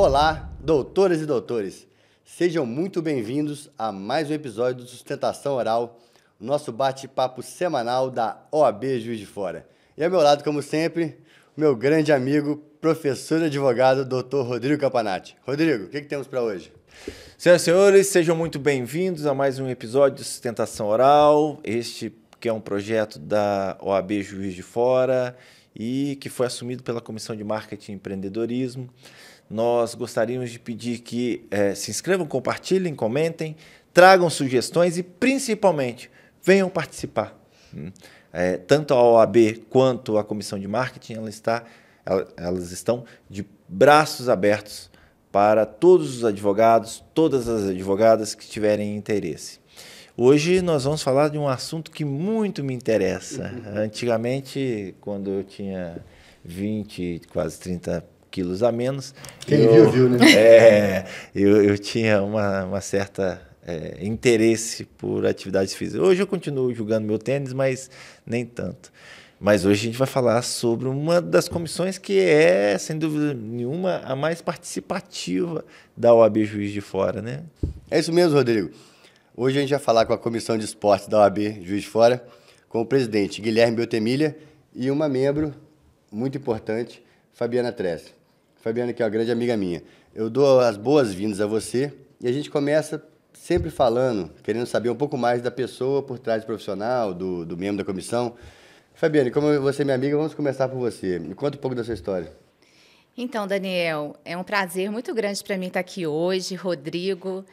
Olá, doutoras e doutores. Sejam muito bem-vindos a mais um episódio do Sustentação Oral, o nosso bate-papo semanal da OAB Juiz de Fora. E ao meu lado, como sempre, o meu grande amigo, professor e advogado, doutor Rodrigo Campanati. Rodrigo, o que temos para hoje? Senhoras e senhores, sejam muito bem-vindos a mais um episódio de Sustentação Oral, este que é um projeto da OAB Juiz de Fora e que foi assumido pela Comissão de Marketing e Empreendedorismo. Nós gostaríamos de pedir que se inscrevam, compartilhem, comentem, tragam sugestões e, principalmente, venham participar. Tanto a OAB quanto a Comissão de Marketing, elas estão de braços abertos para todos os advogados, todas as advogadas que tiverem interesse. Hoje nós vamos falar de um assunto que muito me interessa. Antigamente, quando eu tinha 20, quase 30 quilos a menos... Quem viu, né? Eu tinha uma certa interesse por atividades físicas. Hoje eu continuo jogando meu tênis, mas nem tanto. Mas hoje a gente vai falar sobre uma das comissões que é, sem dúvida nenhuma, a mais participativa da OAB Juiz de Fora, né? É isso mesmo, Rodrigo. Hoje a gente vai falar com a Comissão de Esportes da OAB Juiz de Fora, com o presidente Guilherme Beltemilha e uma membro muito importante, Fabiana Tresse. Fabiana, que é uma grande amiga minha. Eu dou as boas-vindas a você e a gente começa sempre falando, querendo saber um pouco mais da pessoa por trás do profissional, do membro da comissão. Fabiana, como você é minha amiga, vamos começar por você. Me conta um pouco da sua história. Então, Daniel, é um prazer muito grande para mim estar aqui hoje, Rodrigo.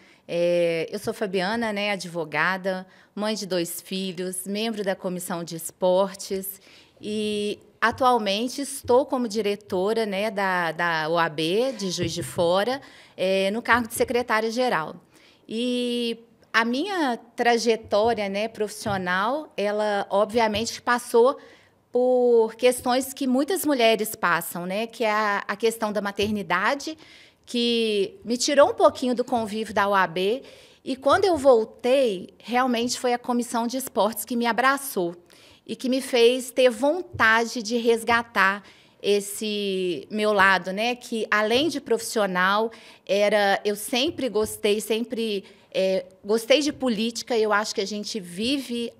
Eu sou Fabiana, né, advogada, mãe de 2 filhos, membro da Comissão de Esportes e atualmente estou como diretora, né, da OAB de Juiz de Fora, no cargo de secretária-geral. E a minha trajetória, né, profissional, ela obviamente passou por questões que muitas mulheres passam, né, que é a questão da maternidade, que me tirou um pouquinho do convívio da OAB, e quando eu voltei, realmente foi a Comissão de Esportes que me abraçou e que me fez ter vontade de resgatar esse meu lado, né? Que, além de profissional, eu sempre gostei, gostei de política. Eu acho que a gente vive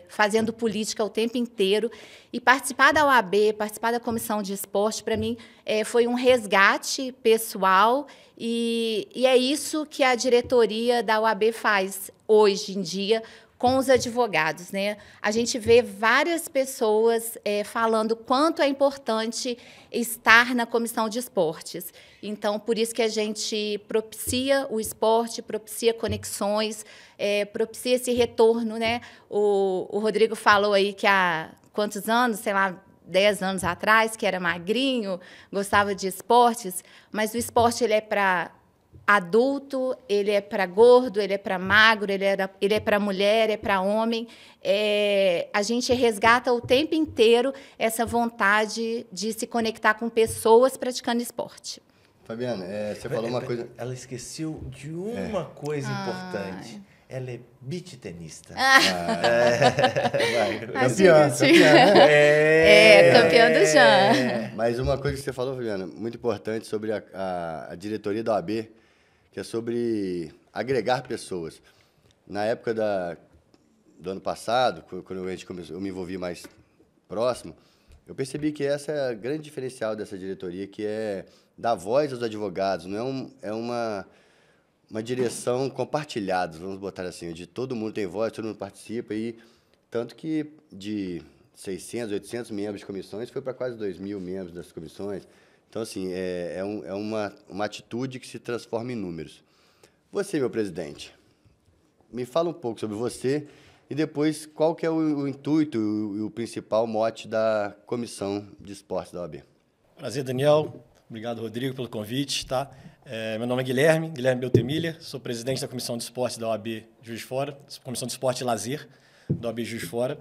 fazendo política o tempo inteiro. E participar da OAB, participar da Comissão de Esporte, para mim, foi um resgate pessoal. E é isso que a diretoria da OAB faz hoje em dia com os advogados, né? A gente vê várias pessoas falando quanto é importante estar na Comissão de Esportes. Então, por isso que a gente propicia o esporte, propicia conexões, propicia esse retorno, né? O Rodrigo falou aí que há quantos anos, sei lá, 10 anos atrás, que era magrinho, gostava de esportes, mas o esporte ele é para adulto, ele é para gordo, ele é para magro, ele é para mulher, é para homem. A gente resgata o tempo inteiro essa vontade de se conectar com pessoas praticando esporte. Fabiana, você falou uma coisa... Ela esqueceu de uma coisa importante. Ela é beach tenista. Campeã. Campeã do Jean. Mas uma coisa que você falou, Fabiana, muito importante sobre a diretoria da OAB, que é sobre agregar pessoas. Na época do ano passado, quando eu me envolvi mais próximo, eu percebi que essa é a grande diferencial dessa diretoria, que é dar voz aos advogados. Não é uma direção compartilhada, vamos botar assim, de todo mundo tem voz, todo mundo participa, e tanto que de 600, 800 membros de comissões foi para quase 2.000 membros das comissões. Então, assim, é uma atitude que se transforma em números. Você, meu presidente, me fala um pouco sobre você e depois qual que é o intuito e o principal mote da Comissão de Esportes da OAB. Prazer, Daniel. Obrigado, Rodrigo, pelo convite. Tá? Meu nome é Guilherme Beltemilha, sou presidente da Comissão de Esportes da OAB Juiz de Fora, Comissão de Esporte e Lazer da OAB Juiz de Fora.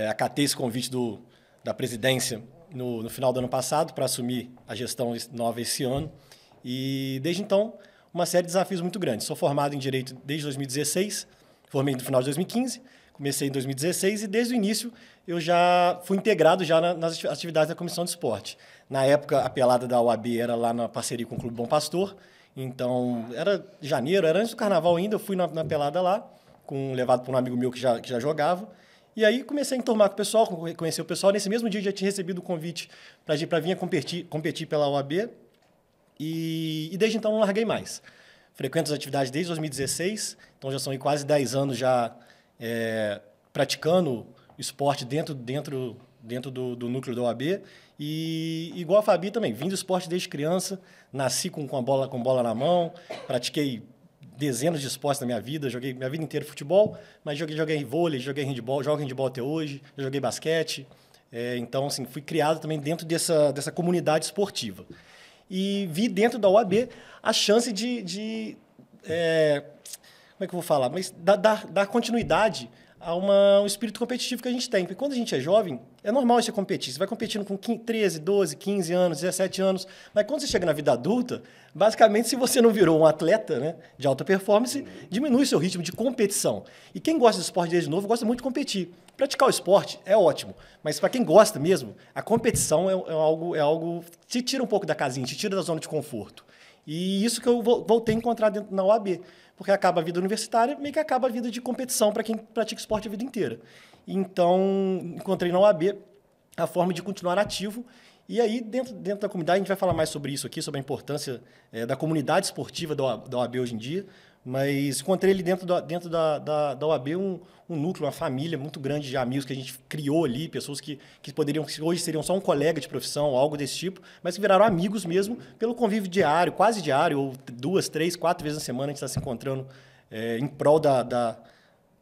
Acatei esse convite da presidência no final do ano passado para assumir a gestão nova esse ano e, desde então, uma série de desafios muito grandes. Sou formado em Direito desde 2016, formei no final de 2015, Comecei em 2016 e desde o início eu já fui integrado já nas atividades da Comissão de Esporte. Na época, a pelada da UAB era lá na parceria com o Clube Bom Pastor. Então, era janeiro, era antes do carnaval ainda, eu fui na pelada lá, levado por um amigo meu que já jogava. E aí comecei a enturmar com o pessoal, conhecer o pessoal. Nesse mesmo dia já tinha recebido o convite para vir competir pela UAB. E desde então não larguei mais. Frequento as atividades desde 2016, então já são quase 10 anos já praticando esporte dentro do núcleo da OAB. E igual a Fabi também, vim do esporte desde criança, nasci com bola na mão, pratiquei dezenas de esportes na minha vida, joguei minha vida inteira futebol, mas joguei vôlei, joguei handebol, jogo handebol até hoje, joguei basquete. Então, assim, fui criado também dentro dessa comunidade esportiva. E vi dentro da OAB a chance de como é que eu vou falar? Mas dar continuidade a um espírito competitivo que a gente tem. Porque quando a gente é jovem, é normal você competir. Você vai competindo com 13, 12, 15 anos, 17 anos. Mas quando você chega na vida adulta, basicamente, se você não virou um atleta, né, de alta performance, diminui seu ritmo de competição. E quem gosta de esporte desde novo, gosta muito de competir. Praticar o esporte é ótimo, mas para quem gosta mesmo, a competição é algo que te tira um pouco da casinha, te tira da zona de conforto. E isso que eu voltei a encontrar dentro na UAB. Porque acaba a vida universitária, meio que acaba a vida de competição para quem pratica esporte a vida inteira. Então, encontrei na UAB a forma de continuar ativo. E aí, dentro da comunidade, a gente vai falar mais sobre isso aqui, sobre a importância da comunidade esportiva da OAB hoje em dia. Mas encontrei ali dentro da OAB um núcleo, uma família muito grande de amigos que a gente criou ali, pessoas que hoje seriam só um colega de profissão, algo desse tipo, mas que viraram amigos mesmo pelo convívio diário, quase diário, ou 2, 3, 4 vezes na semana a gente está se encontrando em prol da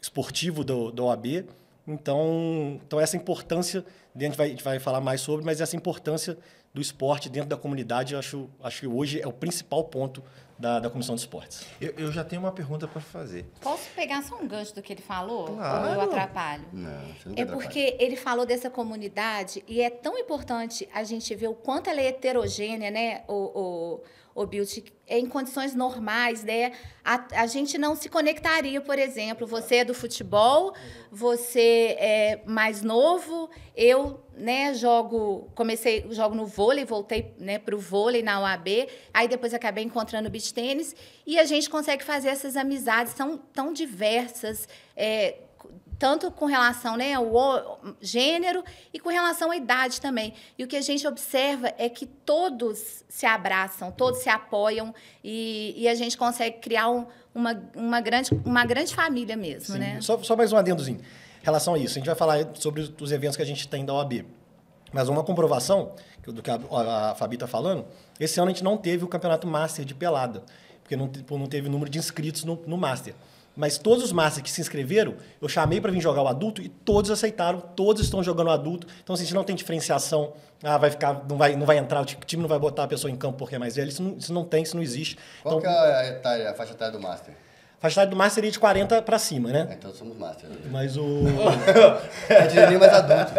esportivo da OAB. Então essa importância, a gente vai falar mais sobre, mas essa importância do esporte dentro da comunidade, eu acho que hoje é o principal ponto da Comissão de Esportes. Eu já tenho uma pergunta para fazer. Posso pegar só um gancho do que ele falou? Claro. Ou eu atrapalho? Não, você não atrapalha. Porque ele falou dessa comunidade e é tão importante a gente ver o quanto ela é heterogênea, né, o Beauty, em condições normais, né? A gente não se conectaria, por exemplo, você é do futebol, você é mais novo, eu, né, jogo no vôlei, voltei, né, para o vôlei na UAB, aí depois acabei encontrando o beach tênis, e a gente consegue fazer essas amizades tão diversas, tanto com relação, né, ao gênero e com relação à idade também. E o que a gente observa é que todos se abraçam, todos se apoiam e a gente consegue criar uma grande família mesmo. Sim. Né? Só mais um adendozinho. Em relação a isso, a gente vai falar sobre os eventos que a gente tem da OAB. Mas uma comprovação do que a Fabi está falando, esse ano a gente não teve o Campeonato Master de pelada, porque não teve número de inscritos no Master. Mas todos os Masters que se inscreveram, eu chamei para vir jogar o adulto e todos aceitaram, todos estão jogando o adulto. Então, assim, a gente não tem diferenciação, não vai entrar, o time não vai botar a pessoa em campo porque é mais velho. Isso não existe. Qual então, que é a faixa etária do Master? A faixa etária do Master seria de 40 para cima, né? Então somos Master. Mas Eu diria nem mais adulto.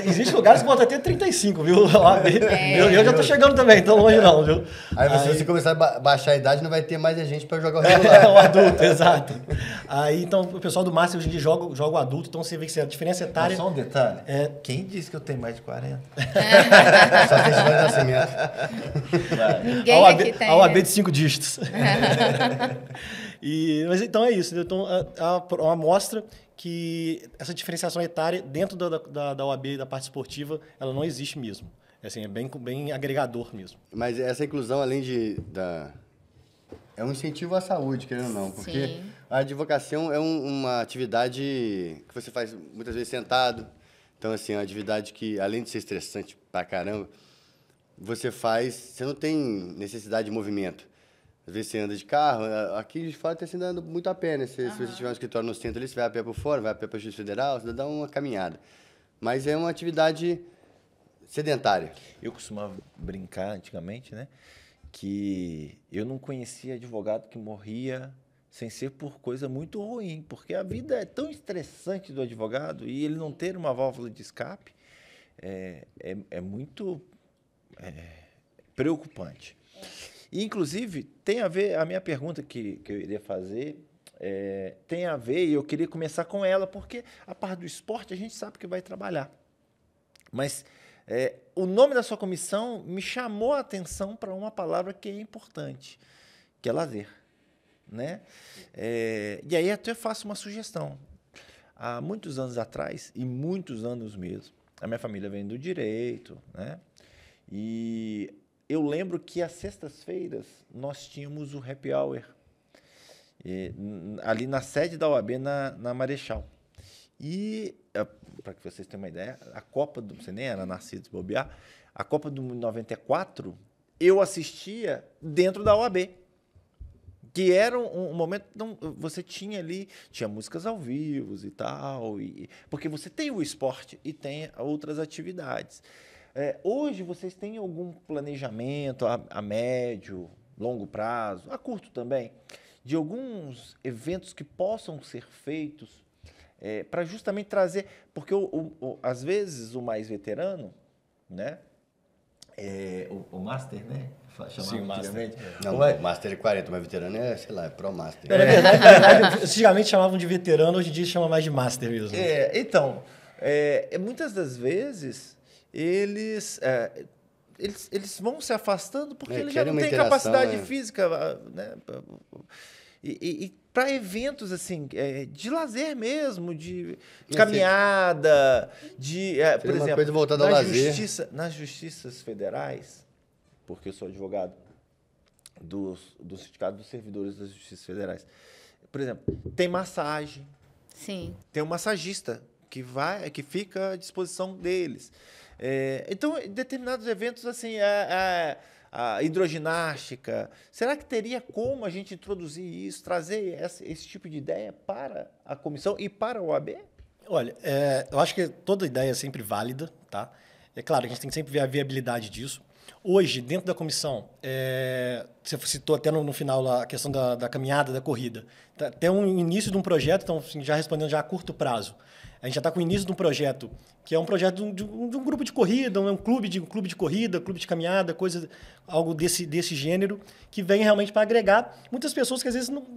Existem lugares que podem até 35, viu? Eu já tô chegando também, tão longe não, viu? Aí você começar a baixar a idade, não vai ter mais a gente para jogar o regular. O adulto, exato. Aí, então, o pessoal do Master hoje em dia joga o adulto, então você vê que a diferença etária... Só um detalhe. Quem disse que eu tenho mais de 40? Só tem de nascimento. Ninguém aqui tem. A OAB de 5 dígitos. Mas então é isso. Então, a mostra que essa diferenciação etária dentro da OAB, da parte esportiva, ela não existe mesmo. Assim, é bem agregador mesmo. Mas essa inclusão, além é um incentivo à saúde, querendo ou não. Porque Sim. a advocacia é uma atividade que você faz muitas vezes sentado. Então, assim, é uma atividade que, além de ser estressante pra caramba, você não tem necessidade de movimento. Às vezes você anda de carro, aqui de fora está se andando muito a pé, né? Se você tiver um escritório no centro ali, você vai a pé por fora, vai a pé para a Justiça Federal, você dá uma caminhada. Mas é uma atividade sedentária. Eu costumava brincar antigamente, né? Que eu não conhecia advogado que morria sem ser por coisa muito ruim, porque a vida é tão estressante do advogado e ele não ter uma válvula de escape é muito preocupante. E, inclusive, tem a ver, a minha pergunta que eu iria fazer tem a ver, e eu queria começar com ela, porque a parte do esporte a gente sabe que vai trabalhar. Mas o nome da sua comissão me chamou a atenção para uma palavra que é importante, que é lazer. Né? E aí até faço uma sugestão. Há muitos anos atrás, e muitos anos mesmo, a minha família vem do direito, né? E eu lembro que às sextas-feiras nós tínhamos o happy hour, ali na sede da OAB, na Marechal. E, para que vocês tenham uma ideia, a Copa do... Você nem era nascido se bobear. A Copa do 94, eu assistia dentro da OAB. Que era um momento... Não, você tinha ali... Tinha músicas ao vivo e tal. Porque você tem o esporte e tem outras atividades. Hoje, vocês têm algum planejamento a médio, longo prazo, a curto também, de alguns eventos que possam ser feitos para justamente trazer... Porque, às vezes, o mais veterano, né? O Master, né? Sim, o Master. Não, o Master é 40, mas veterano sei lá, é Pro Master. Na verdade, antigamente chamavam de veterano, hoje em dia chama mais de Master mesmo. Então, muitas das vezes, eles vão se afastando porque eles já não têm capacidade física, né? E para eventos assim, de lazer mesmo, de caminhada, por exemplo, coisa voltada ao lazer. Nas justiças federais, porque eu sou advogado do Sindicato dos Servidores das Justiças Federais. Por exemplo, tem massagem. Sim. Tem um massagista que fica à disposição deles. Então, em determinados eventos, assim, a hidroginástica, será que teria como a gente introduzir isso, trazer esse tipo de ideia para a comissão e para a OAB? Olha, eu acho que toda ideia é sempre válida, tá? É claro, a gente tem que sempre ver a viabilidade disso. Hoje, dentro da comissão, você citou até no final a questão da caminhada, da corrida. Tem um início de um projeto, então, assim, já respondendo já a curto prazo. A gente já está com o início de um projeto, que é um projeto de um grupo de corrida, um clube de corrida, clube de caminhada, algo desse gênero, que vem realmente para agregar muitas pessoas que às vezes não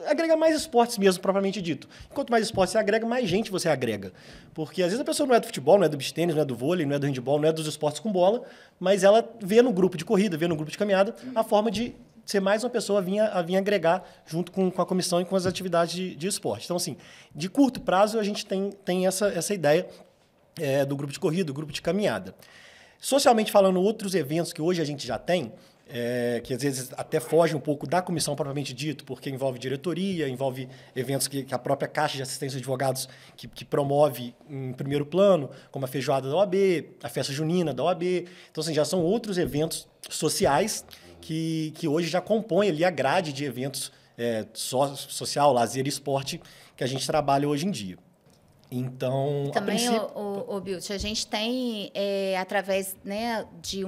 agrega mais esportes mesmo, propriamente dito. Quanto mais esportes você agrega, mais gente você agrega. Porque às vezes a pessoa não é do futebol, não é do beach tênis, não é do vôlei, não é do handebol, não é dos esportes com bola, mas ela vê no grupo de corrida, vê no grupo de caminhada, a forma de ser mais uma pessoa a vir agregar junto com a comissão e com as atividades de esporte. Então, assim, de curto prazo, a gente tem essa ideia do grupo de corrida, do grupo de caminhada. Socialmente falando, outros eventos que hoje a gente já tem, que às vezes até fogem um pouco da comissão propriamente dito, porque envolve diretoria, envolve eventos que a própria Caixa de Assistência de Advogados que promove em primeiro plano, como a feijoada da OAB, a festa junina da OAB. Então, assim, já são outros eventos sociais que hoje já compõem ali a grade de eventos social, lazer e esporte que a gente trabalha hoje em dia. Então, também, Bilt, a gente tem, através, né, de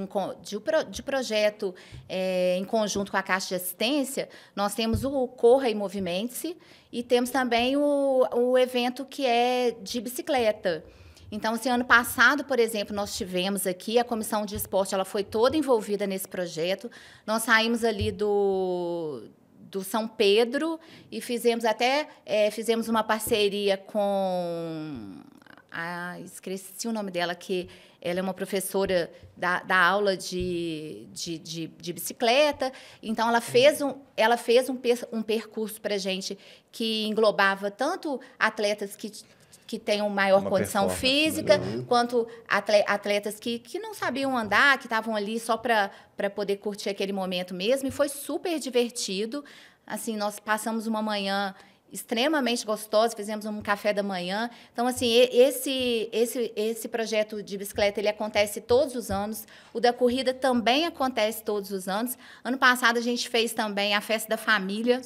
projeto em conjunto com a Caixa de Assistência, nós temos o Corra e Movimente-se e temos também o evento que é de bicicleta. Então, esse ano passado, por exemplo, nós tivemos aqui, a Comissão de Esporte ela foi toda envolvida nesse projeto. Nós saímos ali do São Pedro e fizemos uma parceria com... esqueci o nome dela, que ela é uma professora da aula de bicicleta. Então, ela fez um percurso para a gente que englobava tanto atletas que tenham maior condição física, quanto atletas que não sabiam andar, que estavam ali só para poder curtir aquele momento mesmo. E foi super divertido. Assim, nós passamos uma manhã extremamente gostosa, fizemos um café da manhã. Então, assim, esse projeto de bicicleta, ele acontece todos os anos. O da corrida também acontece todos os anos. Ano passado, a gente fez também a Festa da Família,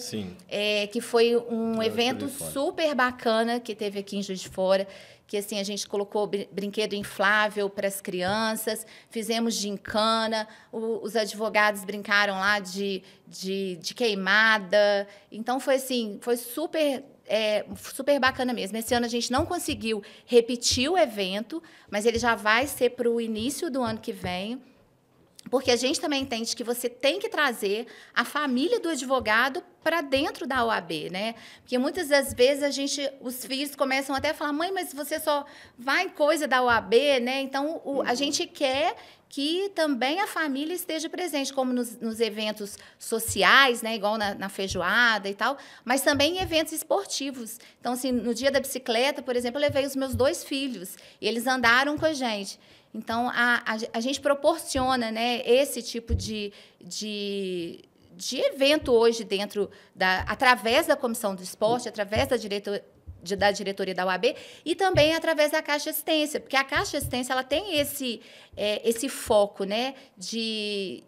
que foi um evento super bacana que teve aqui em Juiz de Fora, que assim, a gente colocou brinquedo inflável para as crianças, fizemos gincana, os advogados brincaram lá de queimada. Então, foi assim, foi super bacana mesmo. Esse ano a gente não conseguiu repetir o evento, mas ele já vai ser para o início do ano que vem. porque a gente também entende que você tem que trazer a família do advogado para dentro da OAB, né? Porque muitas das vezes os filhos começam até a falar, mãe, mas você só vai em coisa da OAB, né? Então, a gente quer que também a família esteja presente, como nos eventos sociais, né? Igual na feijoada e tal, mas também em eventos esportivos. Então, assim, no dia da bicicleta, por exemplo, eu levei os meus 2 filhos e eles andaram com a gente. Então, a gente proporciona, né, esse tipo de evento hoje através da Comissão do Esporte, através da diretoria da OAB e também através da Caixa Assistência, porque a Caixa Assistência ela tem esse foco, né, de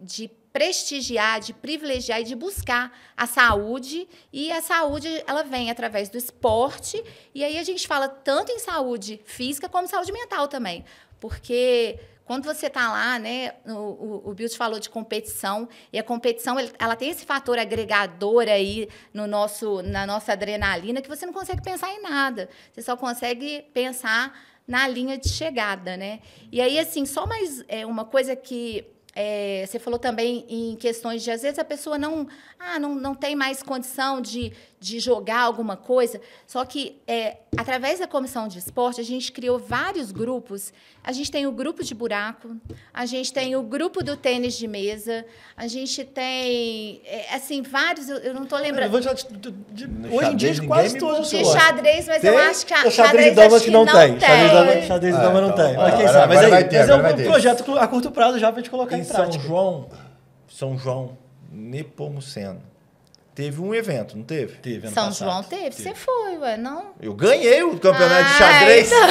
prestigiar, de privilegiar e de buscar a saúde, e a saúde ela vem através do esporte, e aí a gente fala tanto em saúde física como saúde mental também, porque quando você está lá, né, o Bilt falou de competição, e a competição ela tem esse fator agregador aí na nossa adrenalina, que você não consegue pensar em nada, você só consegue pensar na linha de chegada, né? E aí, assim, só mais uma coisa que você falou também em questões de, às vezes, a pessoa não tem mais condição de jogar alguma coisa, só que, através da Comissão de Esporte, a gente criou vários grupos. A gente tem o grupo de buraco, a gente tem o grupo do tênis de mesa, a gente tem, assim, vários, eu não estou lembrando. Hoje em dia, quase todos de xadrez, mas eu acho que o xadrez de damas que não tem. Xadrez de damas não tem. Mas quem sabe? Mas é um projeto a curto prazo já para a gente colocar em prática. São João Nepomuceno. Teve um evento, não teve? Teve, ano passado. São João teve? Você foi, ué, não? Eu ganhei o campeonato de xadrez. Então.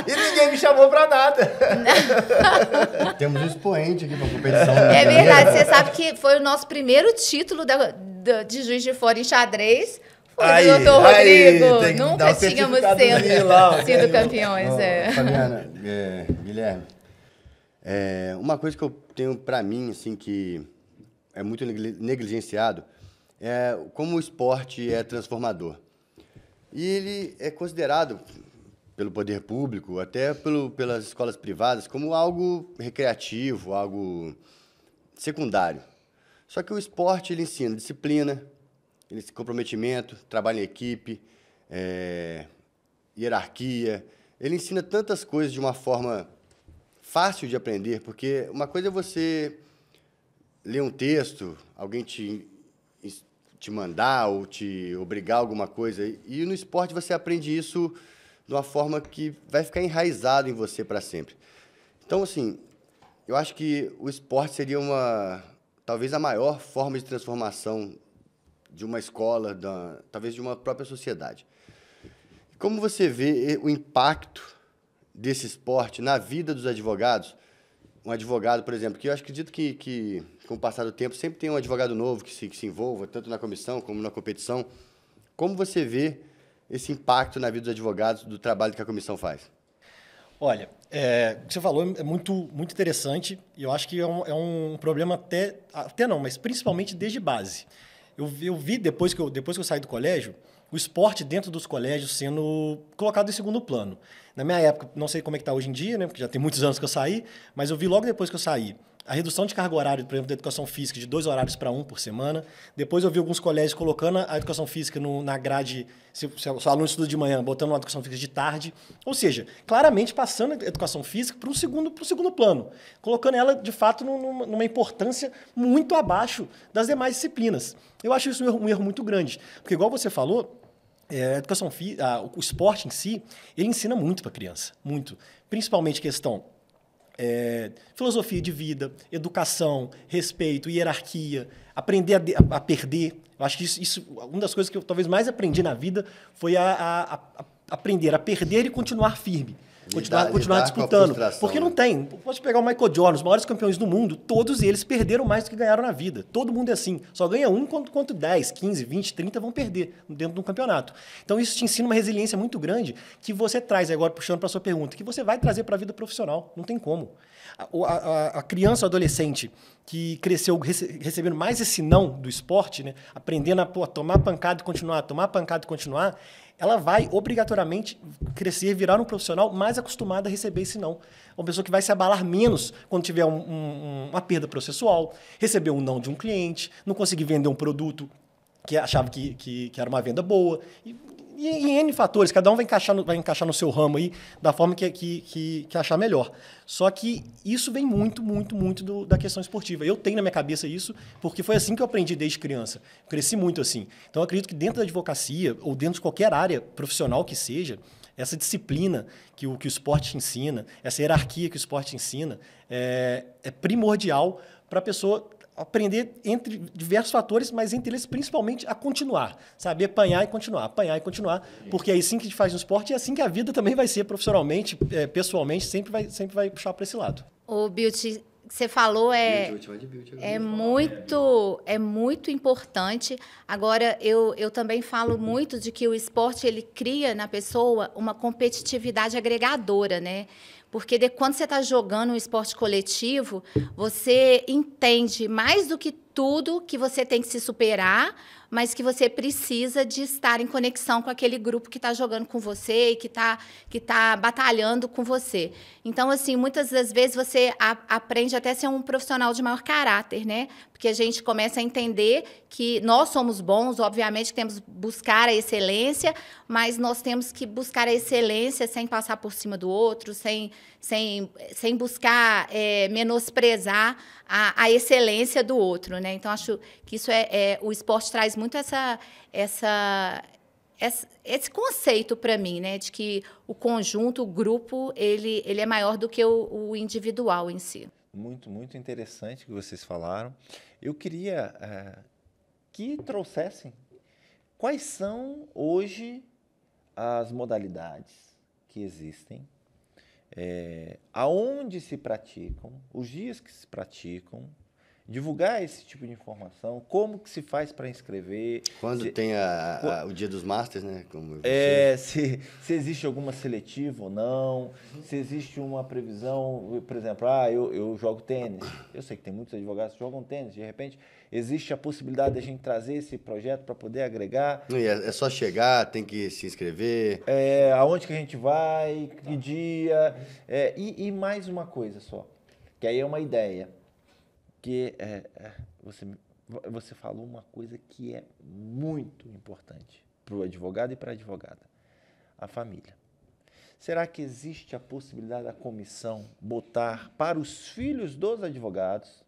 E ninguém me chamou pra nada. Temos um expoente aqui pra competição. É verdade, você sabe que foi o nosso primeiro título de Juiz de Fora em xadrez. Foi do doutor Rodrigo. Nunca tínhamos sido campeões. Fabiana, Guilherme, uma coisa que eu tenho pra mim, assim, que é muito negligenciado, como o esporte é transformador. E ele é considerado, pelo poder público, até pelas escolas privadas, como algo recreativo, algo secundário. Só que o esporte ele ensina disciplina, comprometimento, trabalho em equipe, hierarquia. Ele ensina tantas coisas de uma forma fácil de aprender, porque uma coisa é você ler um texto, alguém te mandar ou te obrigar a alguma coisa. E no esporte você aprende isso de uma forma que vai ficar enraizado em você para sempre. Então, assim, eu acho que o esporte seria talvez a maior forma de transformação de uma escola, talvez de uma própria sociedade. Como você vê o impacto desse esporte na vida dos advogados? Um advogado, por exemplo, que eu acredito que com o passar do tempo, sempre tem um advogado novo que se envolva, tanto na comissão como na competição. Como você vê esse impacto na vida dos advogados, do trabalho que a comissão faz? Olha, o que você falou é muito, muito interessante, e eu acho que é um problema até não, mas principalmente desde base. Eu vi, depois que eu saí do colégio, o esporte dentro dos colégios sendo colocado em segundo plano. Na minha época, não sei como é que está hoje em dia, né, porque já tem muitos anos que eu saí, mas eu vi logo depois que eu saí a redução de carga horária, por exemplo, da educação física de 2 horários para 1 por semana. Depois eu vi alguns colégios colocando a educação física na grade, se o aluno estuda de manhã, botando uma educação física de tarde. Ou seja, claramente passando a educação física para o segundo plano, colocando ela, de fato, numa importância muito abaixo das demais disciplinas. Eu acho isso um erro muito grande, porque, igual você falou, a educação física, o esporte em si, ele ensina muito para a criança, muito. Principalmente questão filosofia de vida, educação, respeito, hierarquia, aprender a perder. Eu acho que isso uma das coisas que eu talvez mais aprendi na vida foi a aprender a perder e continuar firme. Continuar disputando. Porque não tem. Pode pegar o Michael Jordan, os maiores campeões do mundo, todos eles perderam mais do que ganharam na vida. Todo mundo é assim. Só ganha um quanto 10, 15, 20, 30 vão perder dentro de um campeonato. Então isso te ensina uma resiliência muito grande que você traz, agora puxando para a sua pergunta, que você vai trazer para a vida profissional. Não tem como. A criança ou adolescente que cresceu recebendo mais esse não do esporte, né, aprendendo a tomar pancada e continuar, tomar pancada e continuar, ela vai obrigatoriamente crescer, virar um profissional mais acostumado a receber esse não. Uma pessoa que vai se abalar menos quando tiver uma perda processual, receber um não de um cliente, não conseguir vender um produto que achava que era uma venda boa. E N fatores, cada um vai encaixar no seu ramo aí da forma que achar melhor. Só que isso vem muito, muito, muito da questão esportiva. Eu tenho na minha cabeça isso, porque foi assim que eu aprendi desde criança. Eu cresci muito assim. Então, eu acredito que dentro da advocacia, ou dentro de qualquer área profissional que seja, essa disciplina que o esporte ensina, essa hierarquia que o esporte ensina, é primordial para a pessoa aprender entre diversos fatores, mas entre eles principalmente a continuar, saber apanhar e continuar, porque é assim que a gente faz no esporte e é assim que a vida também vai ser profissionalmente, pessoalmente, sempre vai puxar para esse lado. O Beauty, você falou é muito importante. Agora, eu também falo muito de que o esporte ele cria na pessoa uma competitividade agregadora, né? Porque quando você está jogando um esporte coletivo, você entende mais do que tudo que você tem que se superar, mas que você precisa de estar em conexão com aquele grupo que está jogando com você e que tá batalhando com você. Então, assim, muitas das vezes você aprende até a ser um profissional de maior caráter, né? Porque a gente começa a entender que nós somos bons, obviamente que temos que buscar a excelência, mas nós temos que buscar a excelência sem passar por cima do outro, sem buscar menosprezar a excelência do outro, né? Então, acho que isso o esporte traz muito esse conceito para mim, né? De que o conjunto, o grupo, ele é maior do que o individual em si. Muito, muito interessante que vocês falaram. Eu queria que trouxessem quais são hoje as modalidades que existem, aonde se praticam, os dias que se praticam, divulgar esse tipo de informação, como que se faz para inscrever. Quando tem o dia dos Masters, né? Como se existe alguma seletiva ou não, se existe uma previsão, por exemplo, eu jogo tênis, eu sei que tem muitos advogados que jogam tênis, de repente existe a possibilidade de a gente trazer esse projeto para poder agregar. É só chegar, tem que se inscrever. Aonde que a gente vai, que dia, e mais uma coisa só, que aí é uma ideia, que você falou uma coisa que é muito importante para o advogado e para a advogada, a família. Será que existe a possibilidade da comissão botar para os filhos dos advogados,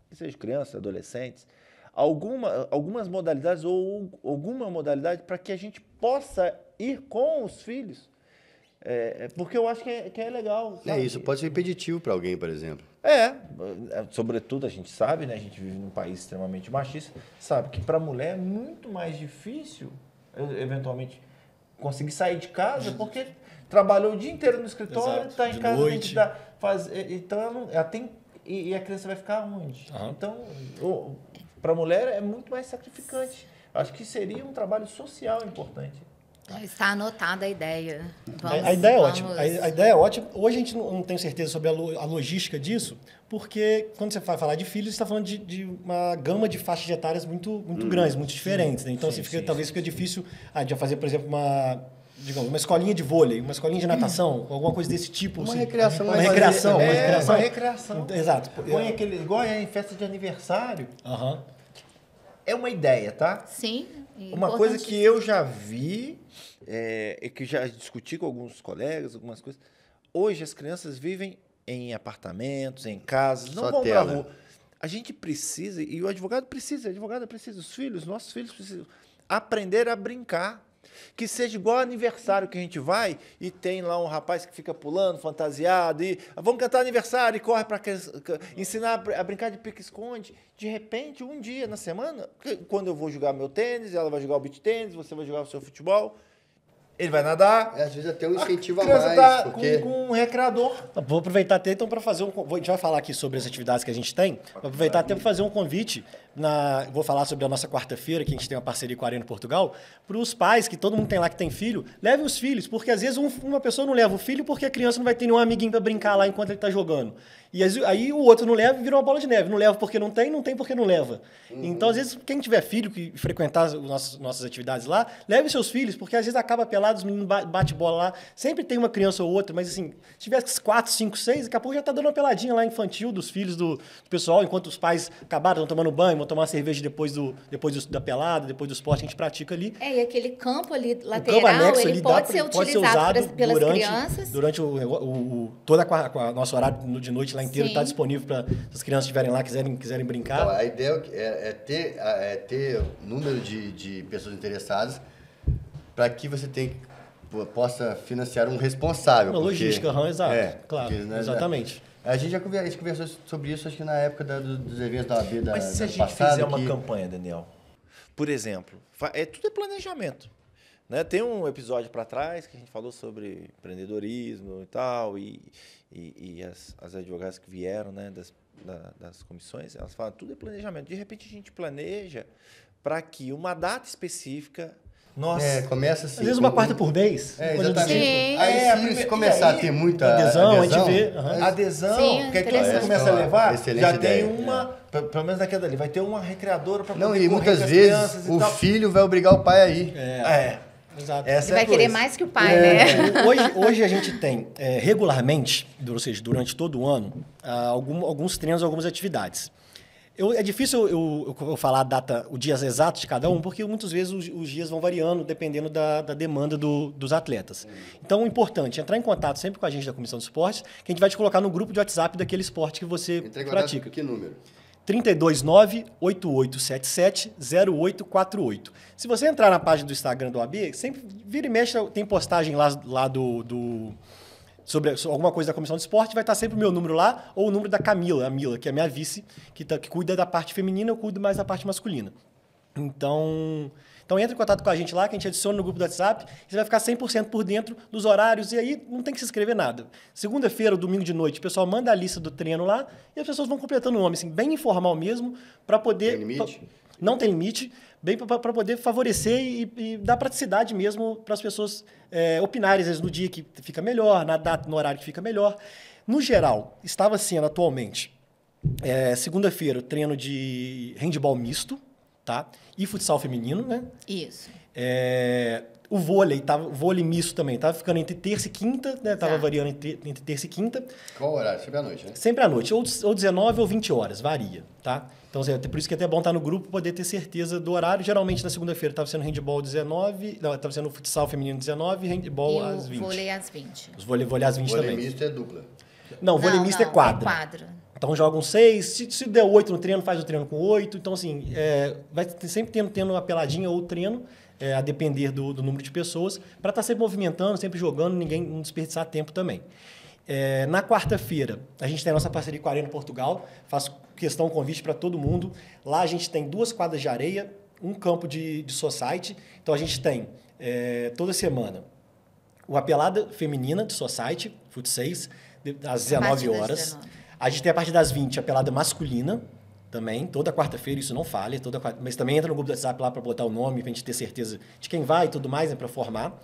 que sejam crianças, adolescentes, algumas modalidades ou alguma modalidade para que a gente possa ir com os filhos? Porque eu acho que é legal. Sabe? Isso pode ser impeditivo para alguém, por exemplo. Sobretudo a gente sabe, né? A gente vive num país extremamente machista, sabe que para a mulher é muito mais difícil, eventualmente, conseguir sair de casa, porque trabalhou o dia inteiro no escritório, está em casa, tem que fazer. Então, ela tem. E a criança vai ficar onde? Uhum. Então, para a mulher é muito mais sacrificante. Acho que seria um trabalho social importante. Está anotada a ideia. A ideia é ótima. A ideia é ótima. Hoje a gente não tem certeza sobre a logística disso, porque quando você vai falar de filhos, você está falando de uma gama de faixas etárias muito grandes, muito diferentes. Né? Então, talvez fica difícil de fazer, por exemplo, uma escolinha de vôlei, uma escolinha de natação, alguma coisa desse tipo. Uma assim. recreação. Uma recreação. Exato. Igual em festa de aniversário. Uhum. É uma ideia, tá? Sim. Uma coisa que eu já vi, que já discuti com alguns colegas, algumas coisas. Hoje as crianças vivem em apartamentos, em casas, não vão para a rua. A gente precisa, e o advogado precisa, a advogada precisa, nossos filhos precisam aprender a brincar. Que seja igual aniversário que a gente vai e tem lá um rapaz que fica pulando, fantasiado, e vamos cantar aniversário e corre para ensinar a brincar de pique-esconde. De repente, um dia na semana, quando eu vou jogar meu tênis, ela vai jogar o beach tênis, você vai jogar o seu futebol, ele vai nadar. Às vezes até um incentivo a mais. Tá porque... com um recreador. Vou aproveitar até então para fazer a gente vai falar aqui sobre as atividades que a gente tem. Vou aproveitar até para fazer um convite. Vou falar sobre a nossa quarta-feira, que a gente tem uma parceria com a Arena Portugal, para os pais, que todo mundo tem lá que tem filho, levem os filhos, porque às vezes uma pessoa não leva o filho porque a criança não vai ter nenhum amiguinho para brincar lá enquanto ele está jogando. E aí o outro não leva e vira uma bola de neve. Não leva porque não tem porque não leva. Então, às vezes, quem tiver filho que frequentar as nossas atividades lá, leve seus filhos, porque às vezes acaba pelado, os meninos bate bola lá. Sempre tem uma criança ou outra, mas assim, se tiver 4, 5, 6, daqui a pouco já tá dando uma peladinha lá infantil dos filhos do pessoal, enquanto os pais acabaram, estão tomando banho, vão tomar uma cerveja depois da pelada, depois do esporte que a gente pratica ali. E aquele campo ali lateral, campo anexo, ele pode ser utilizado pelas crianças. Durante todo o nosso horário de noite lá inteiro está disponível para as crianças estiverem lá, quiserem brincar. Então, a ideia é ter número de pessoas interessadas para que você possa financiar um responsável. Uma logística, exato. Claro, porque, né, exatamente. A gente conversou sobre isso, acho que na época dos eventos da OAB da Mas se a gente passado, fizer uma campanha, Daniel, por exemplo, tudo é planejamento. Né? Tem um episódio para trás que a gente falou sobre empreendedorismo e tal, e as advogadas que vieram, né, das comissões, elas falam tudo é planejamento. De repente a gente planeja para que uma data específica... Nossa, começa assim. Às vezes uma quarta por mês. Exatamente. Sim. Aí se começar a ter muita adesão, a gente vê. Adesão, Sim, que aí todo mundo começa a levar, já tem uma, pelo menos naquela ali, vai ter uma recreadora para poder Não, e muitas vezes o filho vai obrigar o pai a ir. Exato. Ele vai querer mais que o pai, né? Hoje a gente tem regularmente, ou seja, durante todo o ano, alguns treinos, algumas atividades. É difícil eu falar a data, os dias exatos de cada um, porque muitas vezes os dias vão variando dependendo da demanda dos atletas. Então, o importante é entrar em contato sempre com a gente da Comissão de Esportes, que a gente vai te colocar no grupo de WhatsApp daquele esporte que você pratica. Que número? 329-8877-0848. Se você entrar na página do Instagram do OAB, sempre vira e mexe, tem postagem lá sobre alguma coisa da Comissão de Esporte, vai estar sempre o meu número lá, ou o número da Camila, a Mila, que é a minha vice, que cuida da parte feminina, eu cuido mais da parte masculina. Então entre em contato com a gente lá, que a gente adiciona no grupo do WhatsApp, e você vai ficar 100% por dentro dos horários, e aí não tem que se inscrever nada. Segunda-feira ou domingo de noite, o pessoal manda a lista do treino lá, e as pessoas vão completando o nome, assim, bem informal mesmo, para poder... Tem limite? Não tem limite, bem para poder favorecer e dar praticidade mesmo para as pessoas opinarem, às vezes, no dia que fica melhor, na data, no horário que fica melhor. No geral, estava sendo atualmente, segunda-feira, treino de handball misto, tá? E futsal feminino, né? Isso. O vôlei misto também, estava ficando entre terça e quinta, né? Estava variando entre terça e quinta. Qual o horário? Sempre à noite, né? Sempre à noite, ou 19 ou 20 horas, varia, tá? Então, por isso que é até bom estar no grupo, poder ter certeza do horário. Geralmente, na segunda-feira, estava sendo handball 19, estava sendo futsal feminino 19 e handball às 20. E o vôlei às 20. Os vôlei às 20 também. Vôlei misto é dupla. Não, vôlei misto é quadro. É quadro. Então, jogam 6, se der 8 no treino, faz o treino com 8. Então, assim, vai sempre tendo uma peladinha ou treino, a depender do número de pessoas, para estar sempre movimentando, sempre jogando, ninguém não desperdiçar tempo também. Na quarta-feira, a gente tem a nossa parceria com a Arena Portugal, faço questão, convite para todo mundo. Lá a gente tem 2 quadras de areia, um campo de society. Então, a gente tem, toda semana, uma pelada feminina de society, fut 6, às 19 horas. A gente tem a partir das 20 a pelada masculina também, toda quarta-feira, isso não falha, mas também entra no grupo do WhatsApp lá para botar o nome, para a gente ter certeza de quem vai e tudo mais, para formar.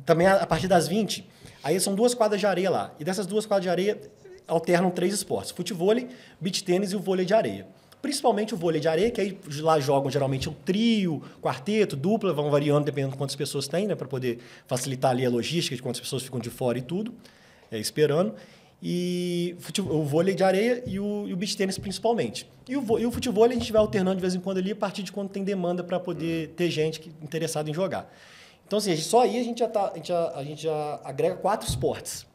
Também a partir das 20, aí são 2 quadras de areia lá. E dessas 2 quadras de areia alternam 3 esportes, futevôlei, beach tênis e o vôlei de areia. Principalmente o vôlei de areia, que aí lá jogam geralmente um trio, quarteto, dupla, vão variando dependendo de quantas pessoas tem, né, para poder facilitar ali a logística de quantas pessoas ficam de fora e tudo, esperando. E o vôlei de areia e o beach tênis principalmente. E o futevôlei a gente vai alternando de vez em quando ali, a partir de quando tem demanda para poder ter gente interessada em jogar. Então, assim, só aí a gente já agrega 4 esportes.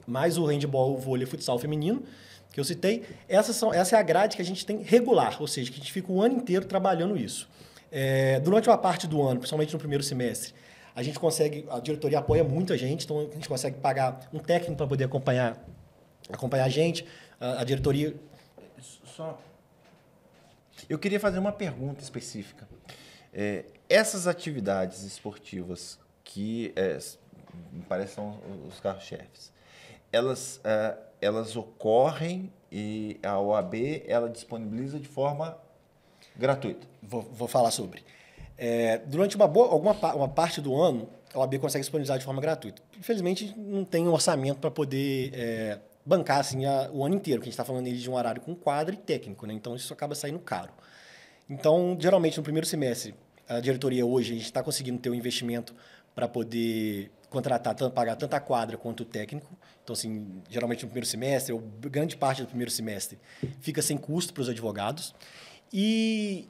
Mais o handball, o vôlei e o futsal feminino, que eu citei. Essa é a grade que a gente tem regular, ou seja, que a gente fica o ano inteiro trabalhando isso. Durante uma parte do ano, principalmente no primeiro semestre, a diretoria apoia muito a gente, então a gente consegue pagar um técnico para poder acompanhar a gente. A diretoria... Eu queria fazer uma pergunta específica. Essas atividades esportivas que me parece que são os carros-chefes, elas ocorrem e a OAB ela disponibiliza de forma gratuita. Vou falar sobre. Durante uma parte do ano, a OAB consegue disponibilizar de forma gratuita. Infelizmente, não tem um orçamento para poder bancar assim, o ano inteiro, que a gente está falando de um horário com quadro e técnico, né? Então, isso acaba saindo caro. Então, geralmente, no primeiro semestre, a diretoria hoje, a gente está conseguindo ter um investimento para poder contratar, pagar tanto a quadra quanto o técnico. Então, assim, geralmente no primeiro semestre, ou grande parte do primeiro semestre, fica sem custo para os advogados. E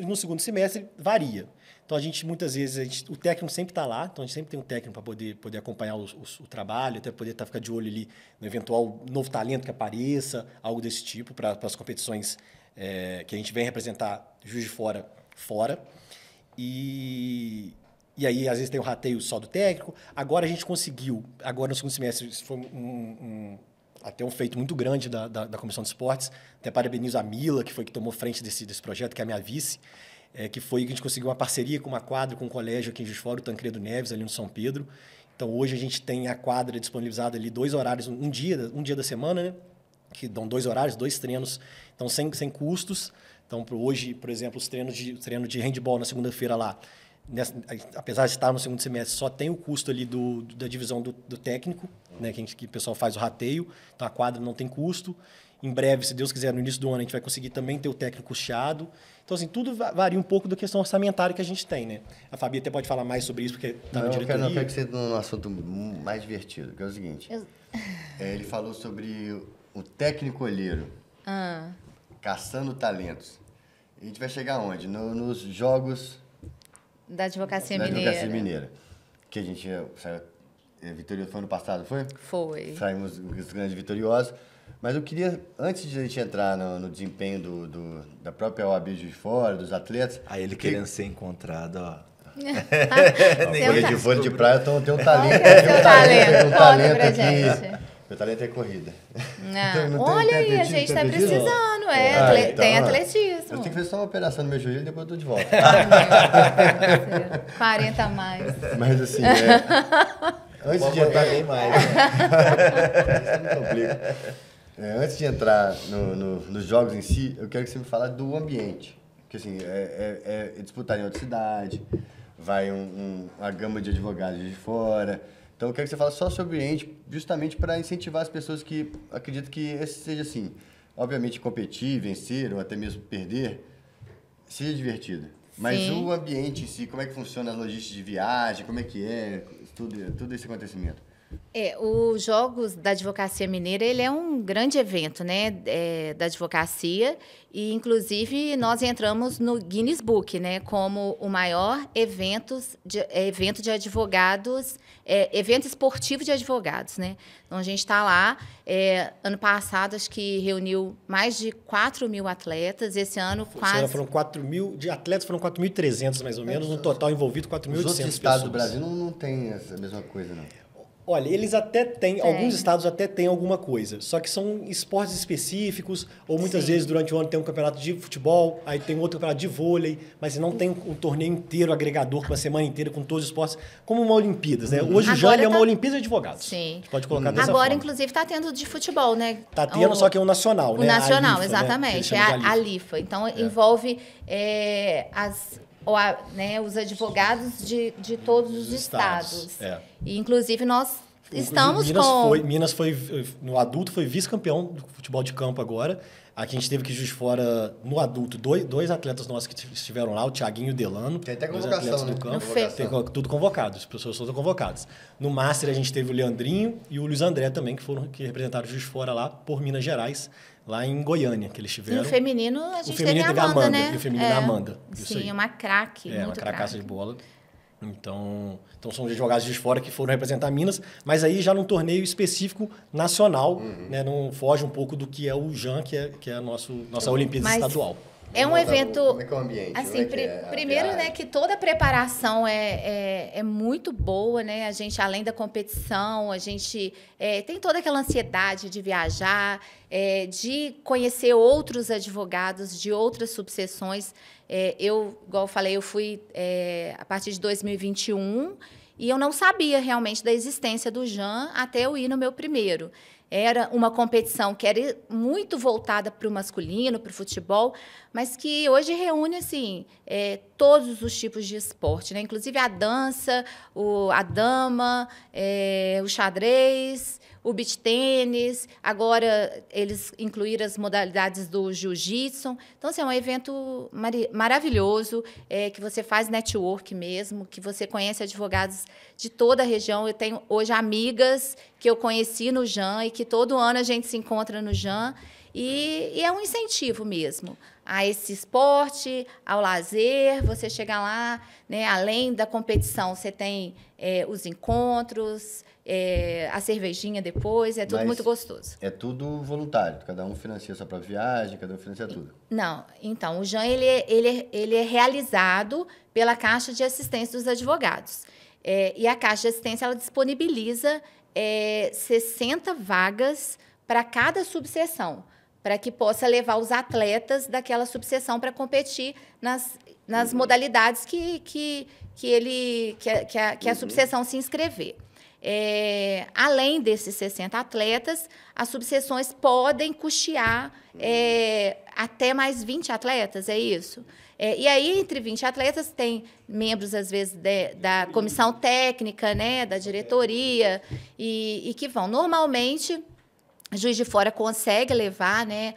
no segundo semestre, varia. Então, muitas vezes, o técnico sempre está lá, então a gente sempre tem um técnico para poder acompanhar o trabalho, até poder ficar de olho ali no eventual novo talento que apareça, algo desse tipo, para as competições que a gente vem representar Juiz de Fora. E aí, às vezes, tem o rateio só do técnico. Agora a gente conseguiu, agora no segundo semestre, isso foi até um feito muito grande da Comissão de Esportes. Até parabenizo a Mila, que foi que tomou frente desse projeto, que é a minha vice, que foi que a gente conseguiu uma parceria com uma quadra, com um colégio aqui em Juiz de Fora, o Tancredo Neves, ali no São Pedro. Então, hoje a gente tem a quadra disponibilizada ali 2 horários, um dia da semana, né? Que dão 2 horários, 2 treinos, então sem custos. Então, hoje, por exemplo, os treinos de handball na segunda-feira lá, apesar de estar no segundo semestre, só tem o custo ali da divisão do técnico, né, que o pessoal faz o rateio, então a quadra não tem custo. Em breve, se Deus quiser, no início do ano, a gente vai conseguir também ter o técnico custeado. Então, assim, tudo varia um pouco da questão orçamentária que a gente tem, né? A Fabi até pode falar mais sobre isso, porque está na diretoria. Eu quero que você entre num assunto mais divertido, que é o seguinte. Ele falou sobre o técnico olheiro, caçando talentos. A gente vai chegar onde? Nos jogos da Advocacia Mineira. Da Advocacia Mineira. Que a gente saiu vitorioso, foi ano passado, foi? Foi. Saímos grandes vitoriosos. Mas eu queria, antes de a gente entrar no desempenho da própria OAB Juiz de Fora, dos atletas... Aí ele querendo ser encontrado, ó. Folha de praia tem um talento. Tem um talento aqui. gente. Meu talento é corrida. Olha aí, a gente está precisando. Tem atletismo. Eu tenho que fazer só uma operação no meu joelho e depois eu tô de volta. 40 a mais. Mas assim, antes de entrar bem mais. Isso não complica. Antes de entrar nos jogos em si, eu quero que você me fale do ambiente. Porque assim, é disputar em outra cidade, vai uma gama de advogados de fora. Então, eu quero que você fale só sobre o ambiente, justamente para incentivar as pessoas que acreditam que esse seja, assim, obviamente, competir, vencer ou até mesmo perder, seja divertido. Mas o ambiente em si, como é que funciona a logística de viagem, como é que tudo esse acontecimento? Os Jogos da Advocacia Mineira, ele é um grande evento, né, da advocacia, e, inclusive, nós entramos no Guinness Book, né, como o maior evento de advogados, evento esportivo de advogados, né? Então, a gente está lá. Ano passado, acho que reuniu mais de 4.000 atletas. Esse ano, quase... Foram 4.000, de atletas foram 4.300, mais ou menos, no total envolvido 4.800 pessoas. Os outros estados do Brasil não tem essa mesma coisa, não. Olha, eles até têm, alguns estados até têm alguma coisa, só que são esportes específicos, ou muitas vezes durante o ano tem um campeonato de futebol, aí tem outro campeonato de vôlei, mas não tem um torneio inteiro, agregador, com uma semana inteira, com todos os esportes, como uma Olimpíadas, né? Hoje o JAN é uma Olimpíada de Advogados. Sim. A gente pode colocar dessa forma. Agora, inclusive, está tendo de futebol, né? Está tendo, só que é um nacional, né? O nacional, LIFA, exatamente, né? a LIFA. Então, envolve os advogados de todos os estados. E, inclusive, nós estamos Minas foi, no adulto, foi vice-campeão do futebol de campo agora. Aqui a gente teve que Juiz de Fora, no adulto, dois atletas nossos que estiveram lá, o Thiaguinho e o Delano. Tem até dois convocação, atletas né? do campo. Tudo convocados, os professores todos convocados. No Master a gente teve o Leandrinho e o Luiz André também, que representaram o Juiz de Fora lá por Minas Gerais, lá em Goiânia, que eles tiveram. E o feminino a gente teve a Amanda, né? E o feminino a Amanda. Sim, uma craque, muito uma cracaça de bola. Então são advogados de fora que foram representar Minas, mas aí já num torneio específico nacional, né? Não foge um pouco do que é o JAN, que é a nossa Olimpíada estadual. É um evento... Como é que é o ambiente? Assim, primeiro, né, que toda a preparação é muito boa, né? A gente, além da competição, a gente tem toda aquela ansiedade de viajar, de conhecer outros advogados de outras subseções. Igual eu falei, eu fui a partir de 2021 E eu não sabia realmente da existência do JAM até eu ir no meu primeiro. Era uma competição que era muito voltada para o masculino, para o futebol, mas que hoje reúne assim, todos os tipos de esporte, né? Inclusive a dança, a dama, o xadrez, o beach tênis. Agora eles incluíram as modalidades do jiu-jitsu. Então, assim, é um evento maravilhoso, que você faz network mesmo, que você conhece advogados de toda a região. Eu tenho hoje amigas que eu conheci no JAM e que todo ano a gente se encontra no JAM. E é um incentivo mesmo a esse esporte, ao lazer. Você chega lá, né, além da competição, você tem os encontros, a cervejinha depois, é tudo Mas muito gostoso. É tudo voluntário, cada um financia sua própria viagem, cada um financia tudo. Não, então, o JAM ele é realizado pela Caixa de Assistência dos Advogados. E a Caixa de Assistência ela disponibiliza 60 vagas para cada subseção, para que possa levar os atletas daquela subseção para competir nas modalidades que a subseção se inscrever. Além desses 60 atletas, as subseções podem custear até mais 20 atletas, é isso? E aí, entre 20 atletas, tem membros, às vezes, da comissão técnica, né, da diretoria, e que vão. Normalmente, Juiz de Fora consegue levar, né,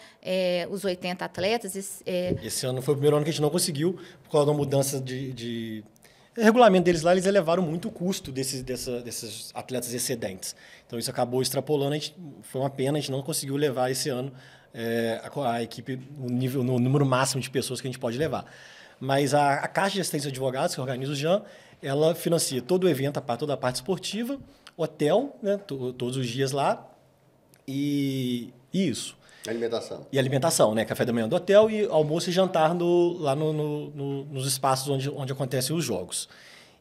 os 80 atletas. Esse ano foi o primeiro ano que a gente não conseguiu, por causa da mudança de regulamento deles lá, eles elevaram muito o custo desses atletas excedentes. Então, isso acabou extrapolando. Foi uma pena, a gente não conseguiu levar esse ano a equipe no número máximo de pessoas que a gente pode levar. Mas a Caixa de Assistência de Advogados, que organiza o JAM, ela financia todo o evento, toda a parte esportiva, hotel, né, todos os dias lá, e isso. Alimentação. E alimentação, né? Café da manhã do hotel e almoço e jantar lá nos espaços onde acontecem os jogos.